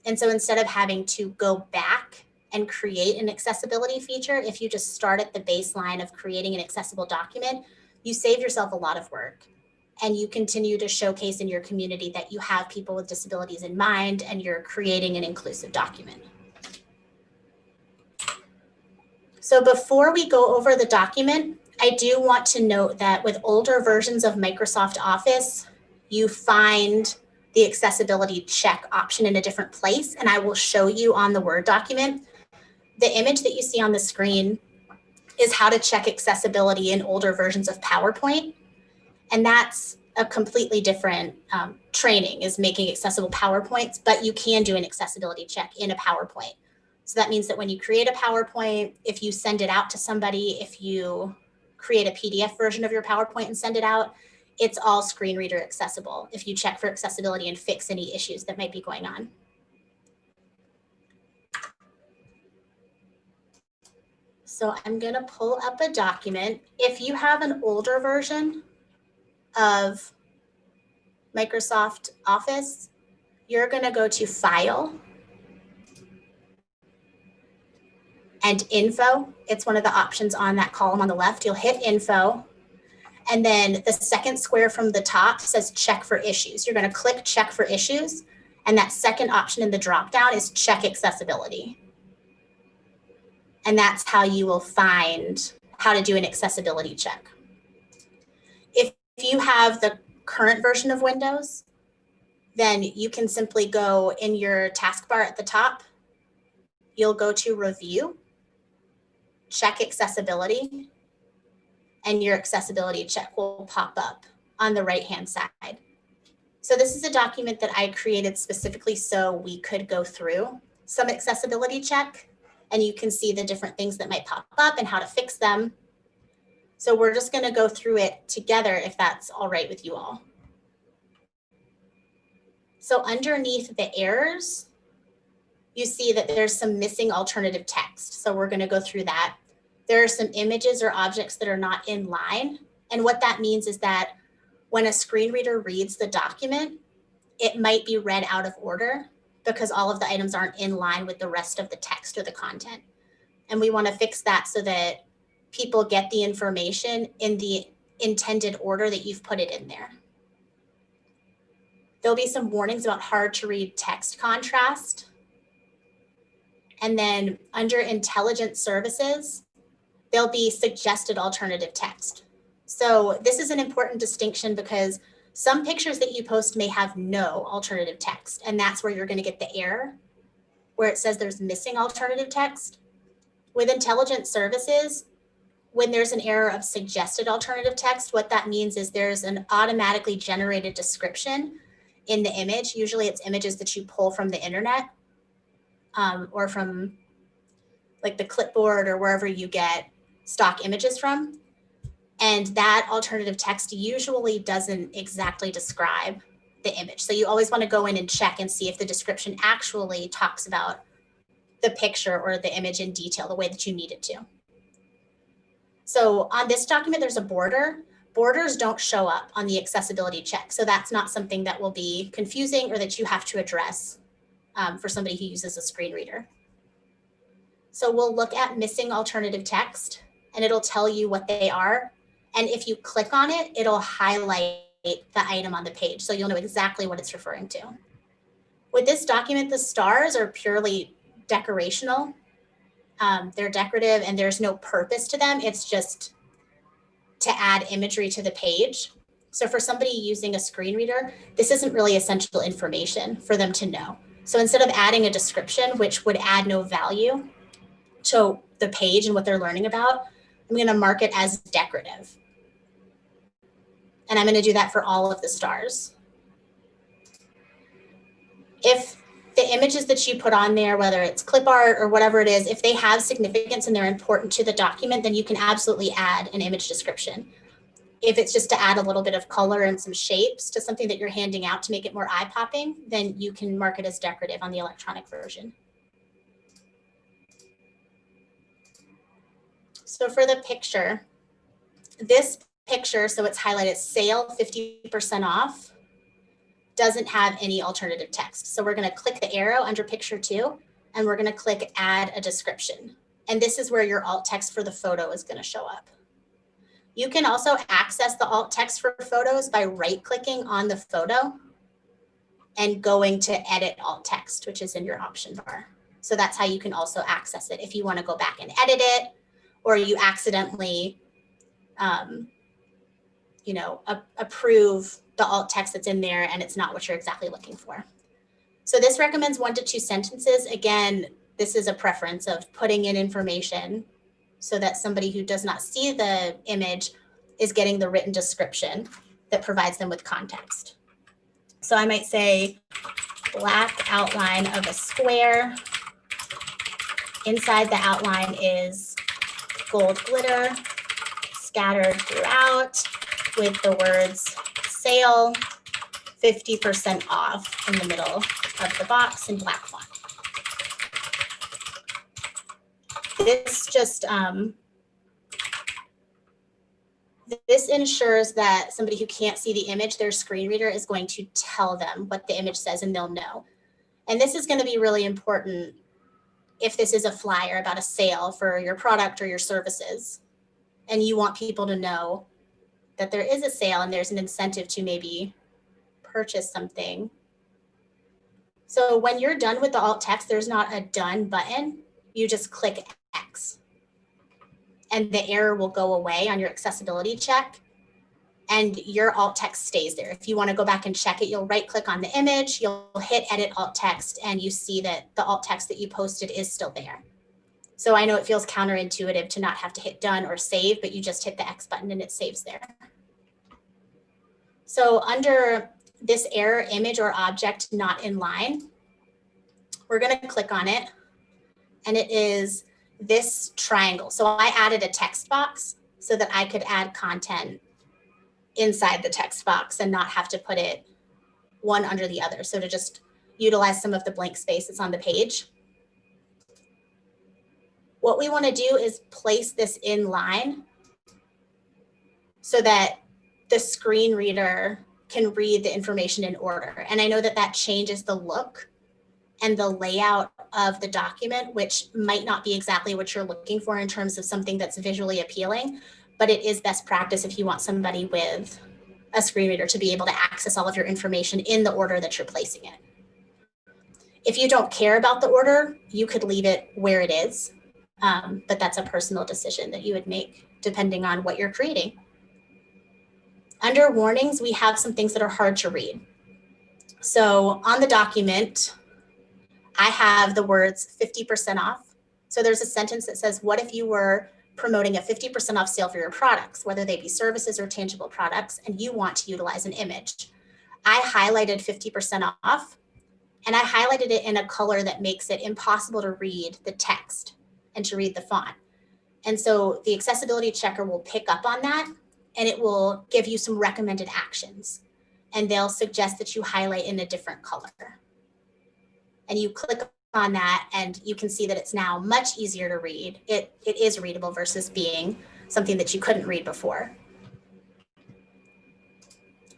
And so instead of having to go back and create an accessibility feature, if you just start at the baseline of creating an accessible document, you save yourself a lot of work. And you continue to showcase in your community that you have people with disabilities in mind and you're creating an inclusive document. So before we go over the document, I do want to note that with older versions of Microsoft Office, you find the accessibility check option in a different place. And I will show you on the Word document. The image that you see on the screen is how to check accessibility in older versions of PowerPoint. And that's a completely different training, is making accessible PowerPoints, but you can do an accessibility check in a PowerPoint. So that means that when you create a PowerPoint, if you send it out to somebody, if you create a PDF version of your PowerPoint and send it out, it's all screen reader accessible if you check for accessibility and fix any issues that might be going on. So I'm going to pull up a document. If you have an older version of Microsoft Office, you're going to go to File and Info. It's one of the options on that column on the left. You'll hit Info. And then the second square from the top says Check for Issues. You're going to click Check for Issues. And that second option in the dropdown is Check Accessibility. And that's how you will find how to do an accessibility check. If you have the current version of Windows, then you can simply go in your taskbar at the top. You'll go to Review, Check Accessibility, and your accessibility check will pop up on the right-hand side. So this is a document that I created specifically so we could go through some accessibility check, and you can see the different things that might pop up and how to fix them. So we're just going to go through it together if that's all right with you all. So underneath the errors, you see that there's some missing alternative text. So we're going to go through that. There are some images or objects that are not in line. And what that means is that when a screen reader reads the document, it might be read out of order because all of the items aren't in line with the rest of the text or the content. And we want to fix that so that people get the information in the intended order that you've put it in there. There'll be some warnings about hard to read text contrast. And then under intelligent services, there'll be suggested alternative text. So this is an important distinction because some pictures that you post may have no alternative text, and that's where you're going to get the error where it says there's missing alternative text. With intelligent services, when there's an error of suggested alternative text, what that means is there's an automatically generated description in the image. Usually it's images that you pull from the internet or from like the clipboard or wherever you get stock images from. And that alternative text usually doesn't exactly describe the image. So you always want to go in and check and see if the description actually talks about the picture or the image in detail, the way that you need it to. So on this document, there's a border. Borders don't show up on the accessibility check. So that's not something that will be confusing or that you have to address for somebody who uses a screen reader. So we'll look at missing alternative text and it'll tell you what they are. And if you click on it, it'll highlight the item on the page. So you'll know exactly what it's referring to. With this document, the stars are purely decorational. They're decorative and there's no purpose to them. It's just to add imagery to the page. So for somebody using a screen reader, this isn't really essential information for them to know. So instead of adding a description, which would add no value to the page and what they're learning about, I'm going to mark it as decorative. And I'm going to do that for all of the stars. If the images that you put on there, whether it's clip art or whatever it is, if they have significance and they're important to the document, then you can absolutely add an image description. If it's just to add a little bit of color and some shapes to something that you're handing out to make it more eye-popping, then you can mark it as decorative on the electronic version. So for the picture, this picture, so it's highlighted sale 50% off, doesn't have any alternative text. So we're going to click the arrow under picture 2, and we're going to click add a description. And this is where your alt text for the photo is going to show up. You can also access the alt text for photos by right-clicking on the photo and going to edit alt text, which is in your option bar. So that's how you can also access it if you want to go back and edit it, or you accidentally approve the alt text that's in there and it's not what you're exactly looking for. So this recommends 1 to 2 sentences. Again, this is a preference of putting in information so that somebody who does not see the image is getting the written description that provides them with context. So I might say black outline of a square. Inside the outline is gold glitter scattered throughout with the words sale, 50% off in the middle of the box in black font. This just, this ensures that somebody who can't see the image, their screen reader is going to tell them what the image says and they'll know. And this is going to be really important if this is a flyer about a sale for your product or your services, and you want people to know that there is a sale and there's an incentive to maybe purchase something. So when you're done with the alt text, there's not a done button. You just click X and the error will go away on your accessibility check and your alt text stays there. If you want to go back and check it, you'll right click on the image, you'll hit edit alt text, and you see that the alt text that you posted is still there. So I know it feels counterintuitive to not have to hit done or save, but you just hit the X button and it saves there. So under this error image or object not in line, we're going to click on it and it is this triangle. So I added a text box so that I could add content inside the text box and not have to put it one under the other. So to just utilize some of the blank space that's on the page. What we want to do is place this in line so that the screen reader can read the information in order. And I know that that changes the look and the layout of the document, which might not be exactly what you're looking for in terms of something that's visually appealing, but it is best practice if you want somebody with a screen reader to be able to access all of your information in the order that you're placing it. If you don't care about the order, you could leave it where it is, but that's a personal decision that you would make depending on what you're creating. Under warnings, we have some things that are hard to read. So on the document, I have the words 50% off. So there's a sentence that says, what if you were promoting a 50% off sale for your products, whether they be services or tangible products, and you want to utilize an image? I highlighted 50% off, and I highlighted it in a color that makes it impossible to read the text and to read the font. And so the accessibility checker will pick up on that, and it will give you some recommended actions. And they'll suggest that you highlight in a different color. And you click on that and you can see that it's now much easier to read. It is readable versus being something that you couldn't read before.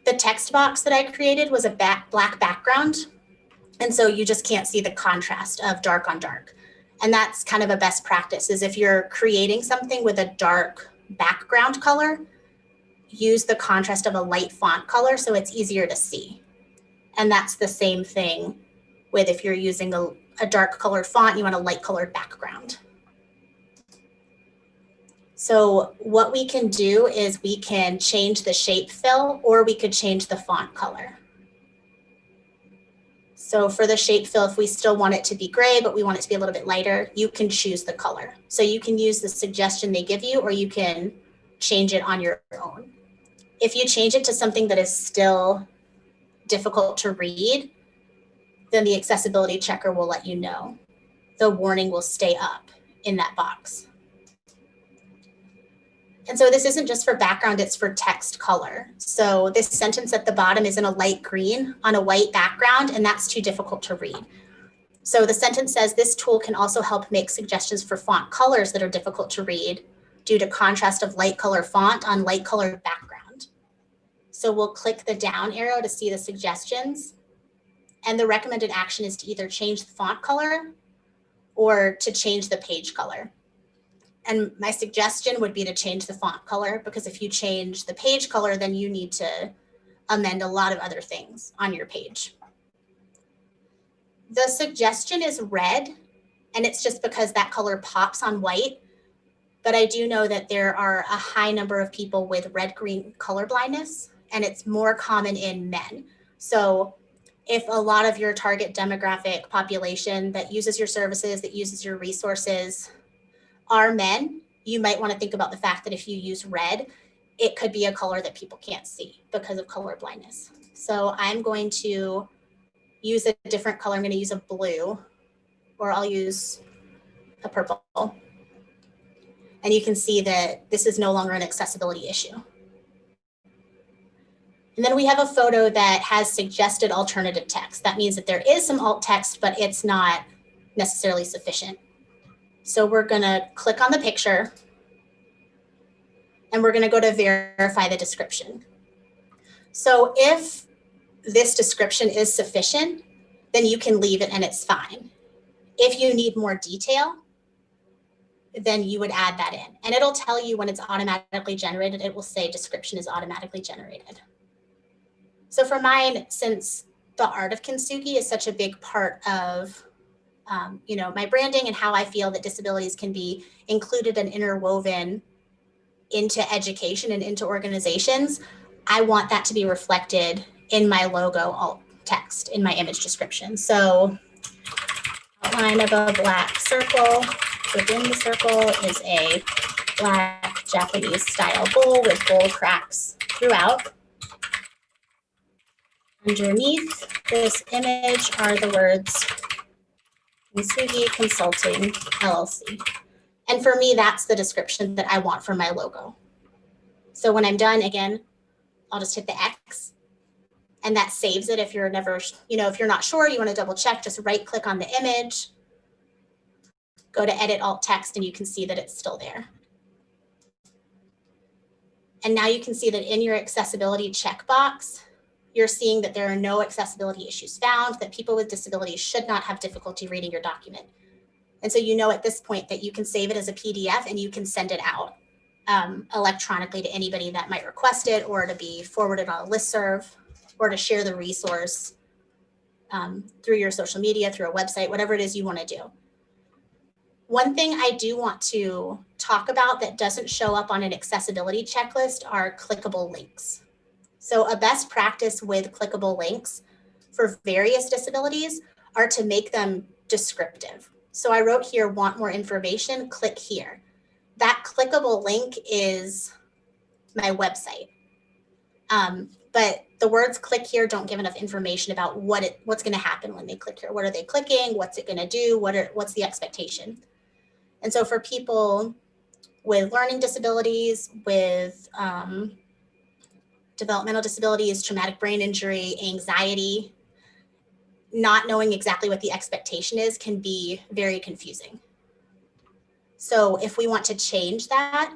The text box that I created was a black background. And so you just can't see the contrast of dark on dark. And that's kind of a best practice, is if you're creating something with a dark background color, use the contrast of a light font color so it's easier to see. And that's the same thing with if you're using a dark colored font, you want a light colored background. So what we can do is we can change the shape fill, or we could change the font color. So for the shape fill, if we still want it to be gray, but we want it to be a little bit lighter, you can choose the color. So you can use the suggestion they give you, or you can change it on your own. If you change it to something that is still difficult to read, then the accessibility checker will let you know. The warning will stay up in that box. And so this isn't just for background, it's for text color. So this sentence at the bottom is in a light green on a white background, and that's too difficult to read. So the sentence says, this tool can also help make suggestions for font colors that are difficult to read due to contrast of light color font on light colored background. So we'll click the down arrow to see the suggestions. And the recommended action is to either change the font color or to change the page color. And my suggestion would be to change the font color, because if you change the page color, then you need to amend a lot of other things on your page. The suggestion is red, and it's just because that color pops on white. But I do know that there are a high number of people with red-green color blindness, and it's more common in men. So if a lot of your target demographic population that uses your services, that uses your resources are men, you might want to think about the fact that if you use red, it could be a color that people can't see because of color blindness. So I'm going to use a different color. I'm going to use a blue, or I'll use a purple. And you can see that this is no longer an accessibility issue. And then we have a photo that has suggested alternative text. That means that there is some alt text, but it's not necessarily sufficient. So we're going to click on the picture, and we're going to go to verify the description. So if this description is sufficient, then you can leave it and it's fine. If you need more detail, then you would add that in. And it'll tell you when it's automatically generated, it will say description is automatically generated. So for mine, since the art of Kintsugi is such a big part of my branding and how I feel that disabilities can be included and interwoven into education and into organizations, I want that to be reflected in my logo alt text, in my image description. So outline of a black circle. Within the circle is a black Japanese style bowl with bowl cracks throughout. Underneath this image are the words Kintsugi Consulting, LLC. And for me, that's the description that I want for my logo. So when I'm done, again, I'll just hit the X, and that saves it. If you're if you're not sure, you want to double check, just right click on the image, go to edit alt text, and you can see that it's still there. And now you can see that in your accessibility checkbox, you're seeing that there are no accessibility issues found, that people with disabilities should not have difficulty reading your document. And so you know at this point that you can save it as a PDF and you can send it out electronically to anybody that might request it, or to be forwarded on a listserv, or to share the resource through your social media, through a website, whatever it is you want to do. One thing I do want to talk about that doesn't show up on an accessibility checklist are clickable links. So a best practice with clickable links for various disabilities are to make them descriptive. So I wrote here, want more information, click here. That clickable link is my website. But the words click here don't give enough information about what's going to happen when they click here. What are they clicking? What's it going to do? What's the expectation? And so for people with learning disabilities, with developmental disabilities, traumatic brain injury, anxiety, not knowing exactly what the expectation is can be very confusing. So if we want to change that,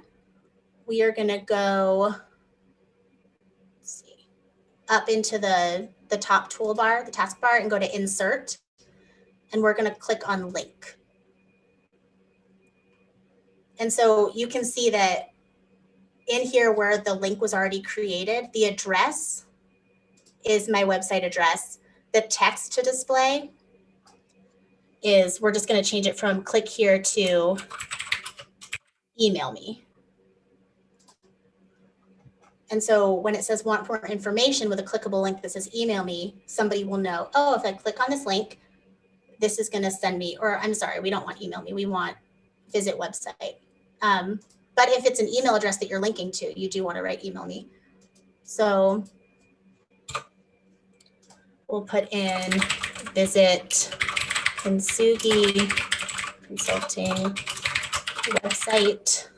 we are going to go up into the top toolbar, the taskbar, and go to insert. And we're going to click on link. And so you can see that in here where the link was already created, the address is my website address. The text to display is, we're just going to change it from click here to email me. And so when it says want more information with a clickable link that says email me, somebody will know, oh, if I click on this link, this is going to send me, or I'm sorry, we don't want email me, we want visit website. But if it's an email address that you're linking to, you do want to write email me. So we'll put in visit Kintsugi Consulting website.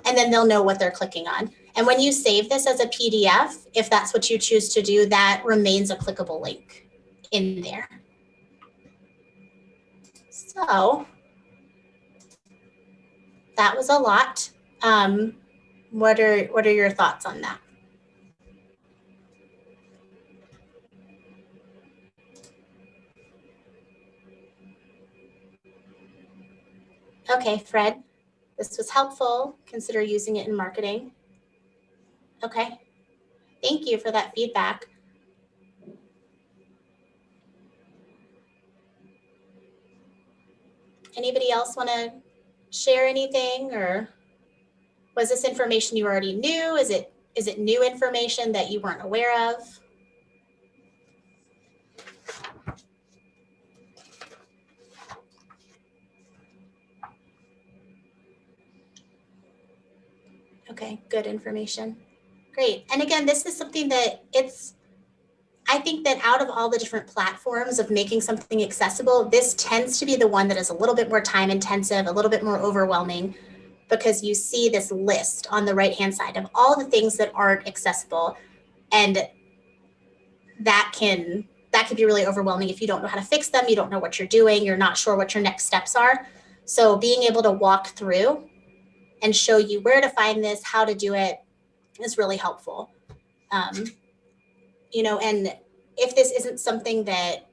And then they'll know what they're clicking on. And when you save this as a PDF, if that's what you choose to do, that remains a clickable link in there. So that was a lot. What are your thoughts on that? Okay, Fred, this was helpful. Consider using it in marketing. Okay, thank you for that feedback. Anybody else want to share anything, or was this information you already knew? Is it new information that you weren't aware of? Okay, good information. Great. And again, this is something that I think that out of all the different platforms of making something accessible, this tends to be the one that is a little bit more time intensive, a little bit more overwhelming, because you see this list on the right-hand side of all the things that aren't accessible. And that can be really overwhelming if you don't know how to fix them, you don't know what you're doing, you're not sure what your next steps are. So being able to walk through and show you where to find this, how to do it is really helpful. You know, and if this isn't something that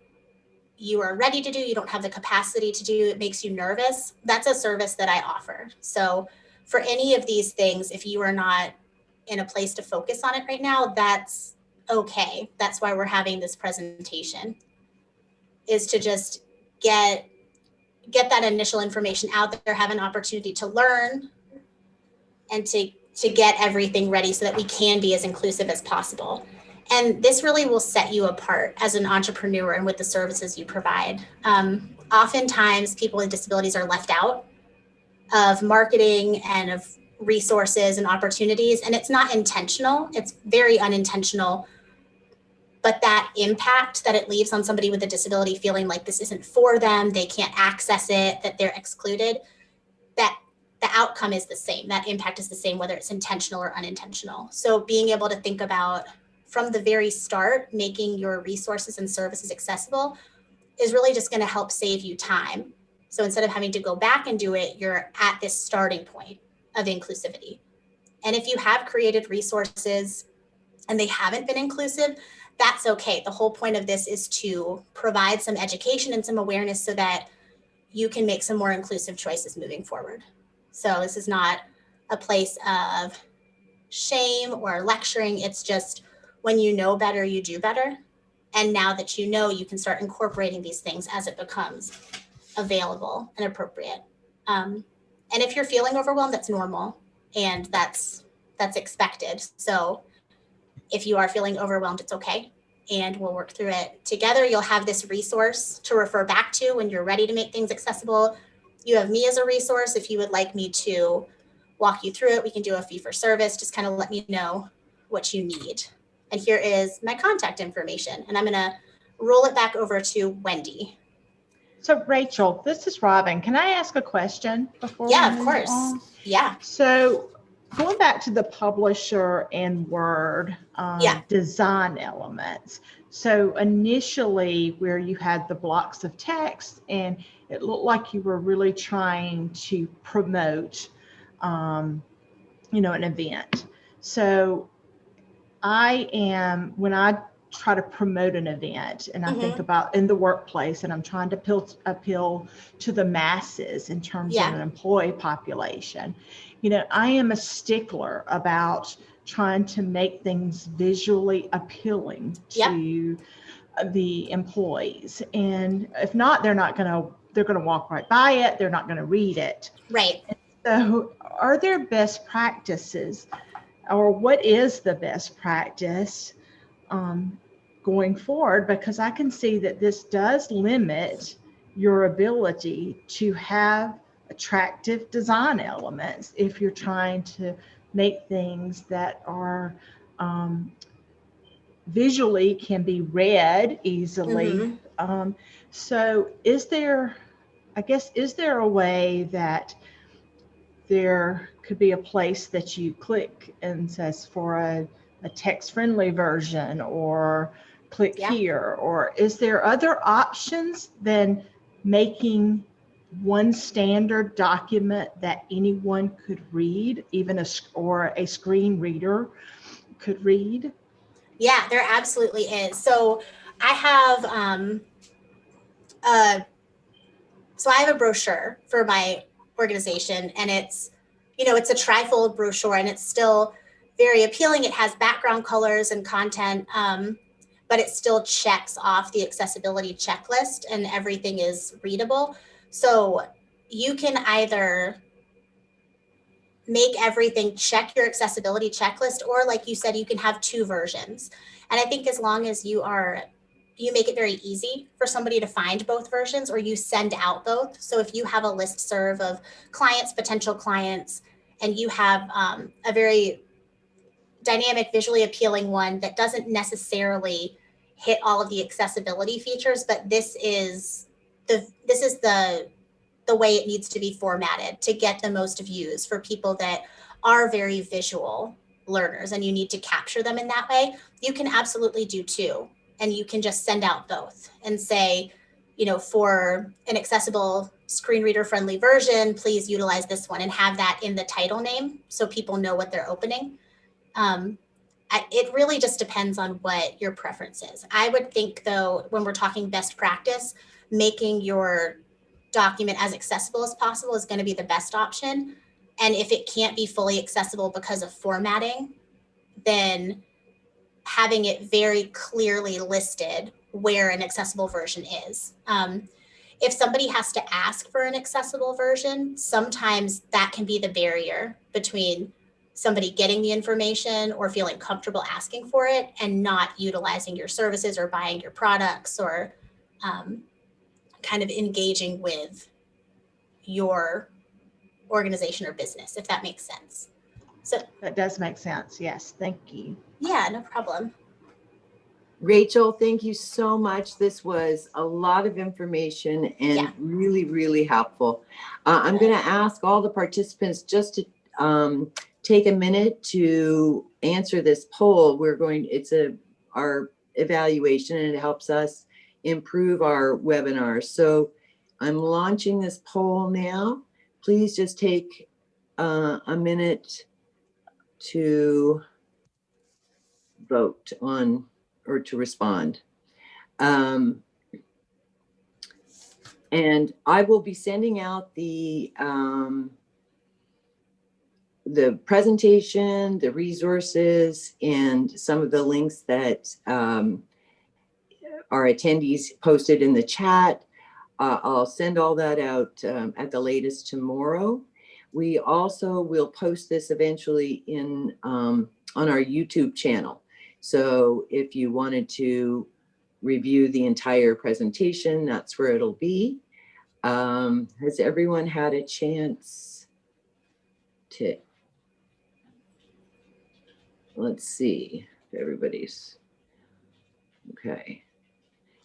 you are ready to do, you don't have the capacity to do, it makes you nervous, that's a service that I offer. So for any of these things, if you are not in a place to focus on it right now, that's okay. That's why we're having this presentation, is to just get that initial information out there, have an opportunity to learn, and to get everything ready so that we can be as inclusive as possible. And this really will set you apart as an entrepreneur and with the services you provide. Oftentimes, people with disabilities are left out of marketing and of resources and opportunities, and it's not intentional. It's very unintentional. But that impact that it leaves on somebody with a disability feeling like this isn't for them, they can't access it, that they're excluded, that the outcome is the same. That impact is the same, whether it's intentional or unintentional. So being able to think about from the very start, making your resources and services accessible is really just going to help save you time. So instead of having to go back and do it, you're at this starting point of inclusivity. And if you have created resources and they haven't been inclusive, that's okay. The whole point of this is to provide some education and some awareness so that you can make some more inclusive choices moving forward. So this is not a place of shame or lecturing. It's just when you know better, you do better. And now that you know, you can start incorporating these things as it becomes available and appropriate. And if you're feeling overwhelmed, that's normal and that's expected. So if you are feeling overwhelmed, it's okay. And we'll work through it together. You'll have this resource to refer back to when you're ready to make things accessible. You have me as a resource. If you would like me to walk you through it, we can do a fee for service. Just kind of let me know what you need. And here is my contact information. And I'm going to roll it back over to Wendy. So Rachel, this is Robin. Can I ask a question before? Yeah, of course. Yeah. So going back to the publisher and Word design elements. So initially where you had the blocks of text and it looked like you were really trying to promote, an event. So when I try to promote an event and I think about in the workplace and I'm trying to appeal to the masses in terms of an employee population, I am a stickler about trying to make things visually appealing to the employees. And if not, they're going to walk right by it. They're not going to read it. Right. And so are there best practices, or what is the best practice going forward? Because I can see that this does limit your ability to have attractive design elements if you're trying to make things that are visually can be read easily. So is there a way that there could be a place that you click and says for a text-friendly version, or click here, or is there other options than making one standard document that anyone could read, even a screen reader could read? Yeah, there absolutely is. So I have a brochure for my organization, and it's a trifold brochure, and it's still very appealing. It has background colors and content, but it still checks off the accessibility checklist and everything is readable. So you can either make everything, check your accessibility checklist, or like you said, you can have 2 versions. And I think as long as you make it very easy for somebody to find both versions, or you send out both. So if you have a listserv of clients, potential clients, and you have a very dynamic, visually appealing one that doesn't necessarily hit all of the accessibility features, but this is the way it needs to be formatted to get the most views for people that are very visual learners, and you need to capture them in that way. You can absolutely do 2, and you can just send out both and say, for an accessible screen reader friendly version, please utilize this one, and have that in the title name so people know what they're opening. It really just depends on what your preference is. I would think, though, when we're talking best practice, making your document as accessible as possible is going to be the best option. And if it can't be fully accessible because of formatting, then having it very clearly listed where an accessible version is. If somebody has to ask for an accessible version, sometimes that can be the barrier between somebody getting the information or feeling comfortable asking for it and not utilizing your services or buying your products, or kind of engaging with your organization or business, if that makes sense. So That does make sense. Yes. Thank you. yeah, no problem. Rachel, thank you so much. This was a lot of information and really, really helpful. I'm going to ask all the participants just to take a minute to answer this poll. It's our evaluation, and it helps us improve our webinars. So I'm launching this poll now. Please just take a minute to vote on or to respond. And I will be sending out the presentation, the resources, and some of the links that our attendees posted in the chat. I'll send all that out at the latest tomorrow. We also will post this eventually on our YouTube channel. So if you wanted to review the entire presentation, that's where it'll be. Has everyone had a chance to, let's see if everybody's, okay.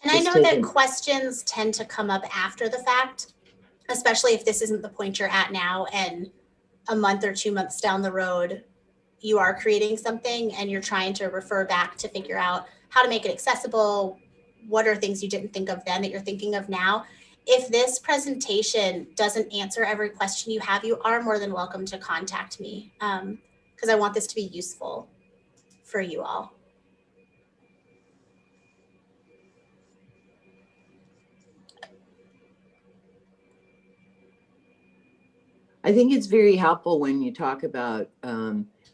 And I know that questions tend to come up after the fact, especially if this isn't the point you're at now, and a month or 2 months down the road, you are creating something and you're trying to refer back to figure out how to make it accessible. What are things you didn't think of then that you're thinking of now? If this presentation doesn't answer every question you have, you are more than welcome to contact me, because I want this to be useful for you all. I think it's very helpful when you talk about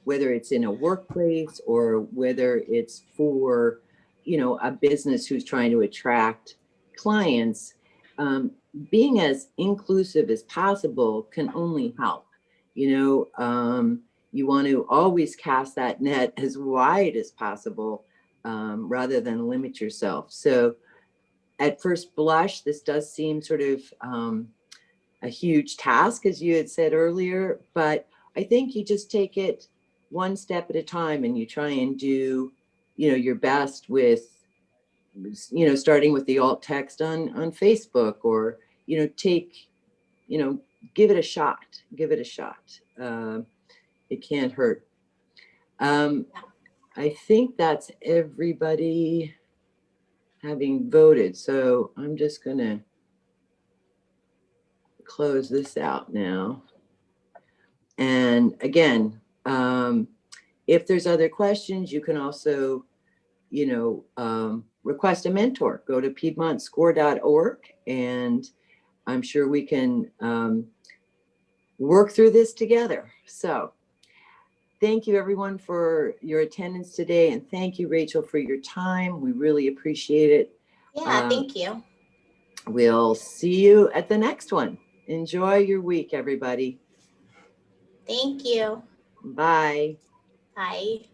whether it's in a workplace or whether it's for, a business who's trying to attract clients. Being as inclusive as possible can only help. You want to always cast that net as wide as possible rather than limit yourself. So at first blush, this does seem sort of a huge task, as you had said earlier, but I think you just take it one step at a time and you try and do, your best with, starting with the alt text on Facebook, or, give it a shot, it can't hurt. I think that's everybody having voted. So I'm just gonna close this out now. And again, if there's other questions, you can also, request a mentor. Go to PiedmontScore.org, and I'm sure we can work through this together. So thank you everyone for your attendance today. And thank you, Rachel, for your time. We really appreciate it. Yeah, thank you. We'll see you at the next one. Enjoy your week, everybody. Thank you. Bye. Bye.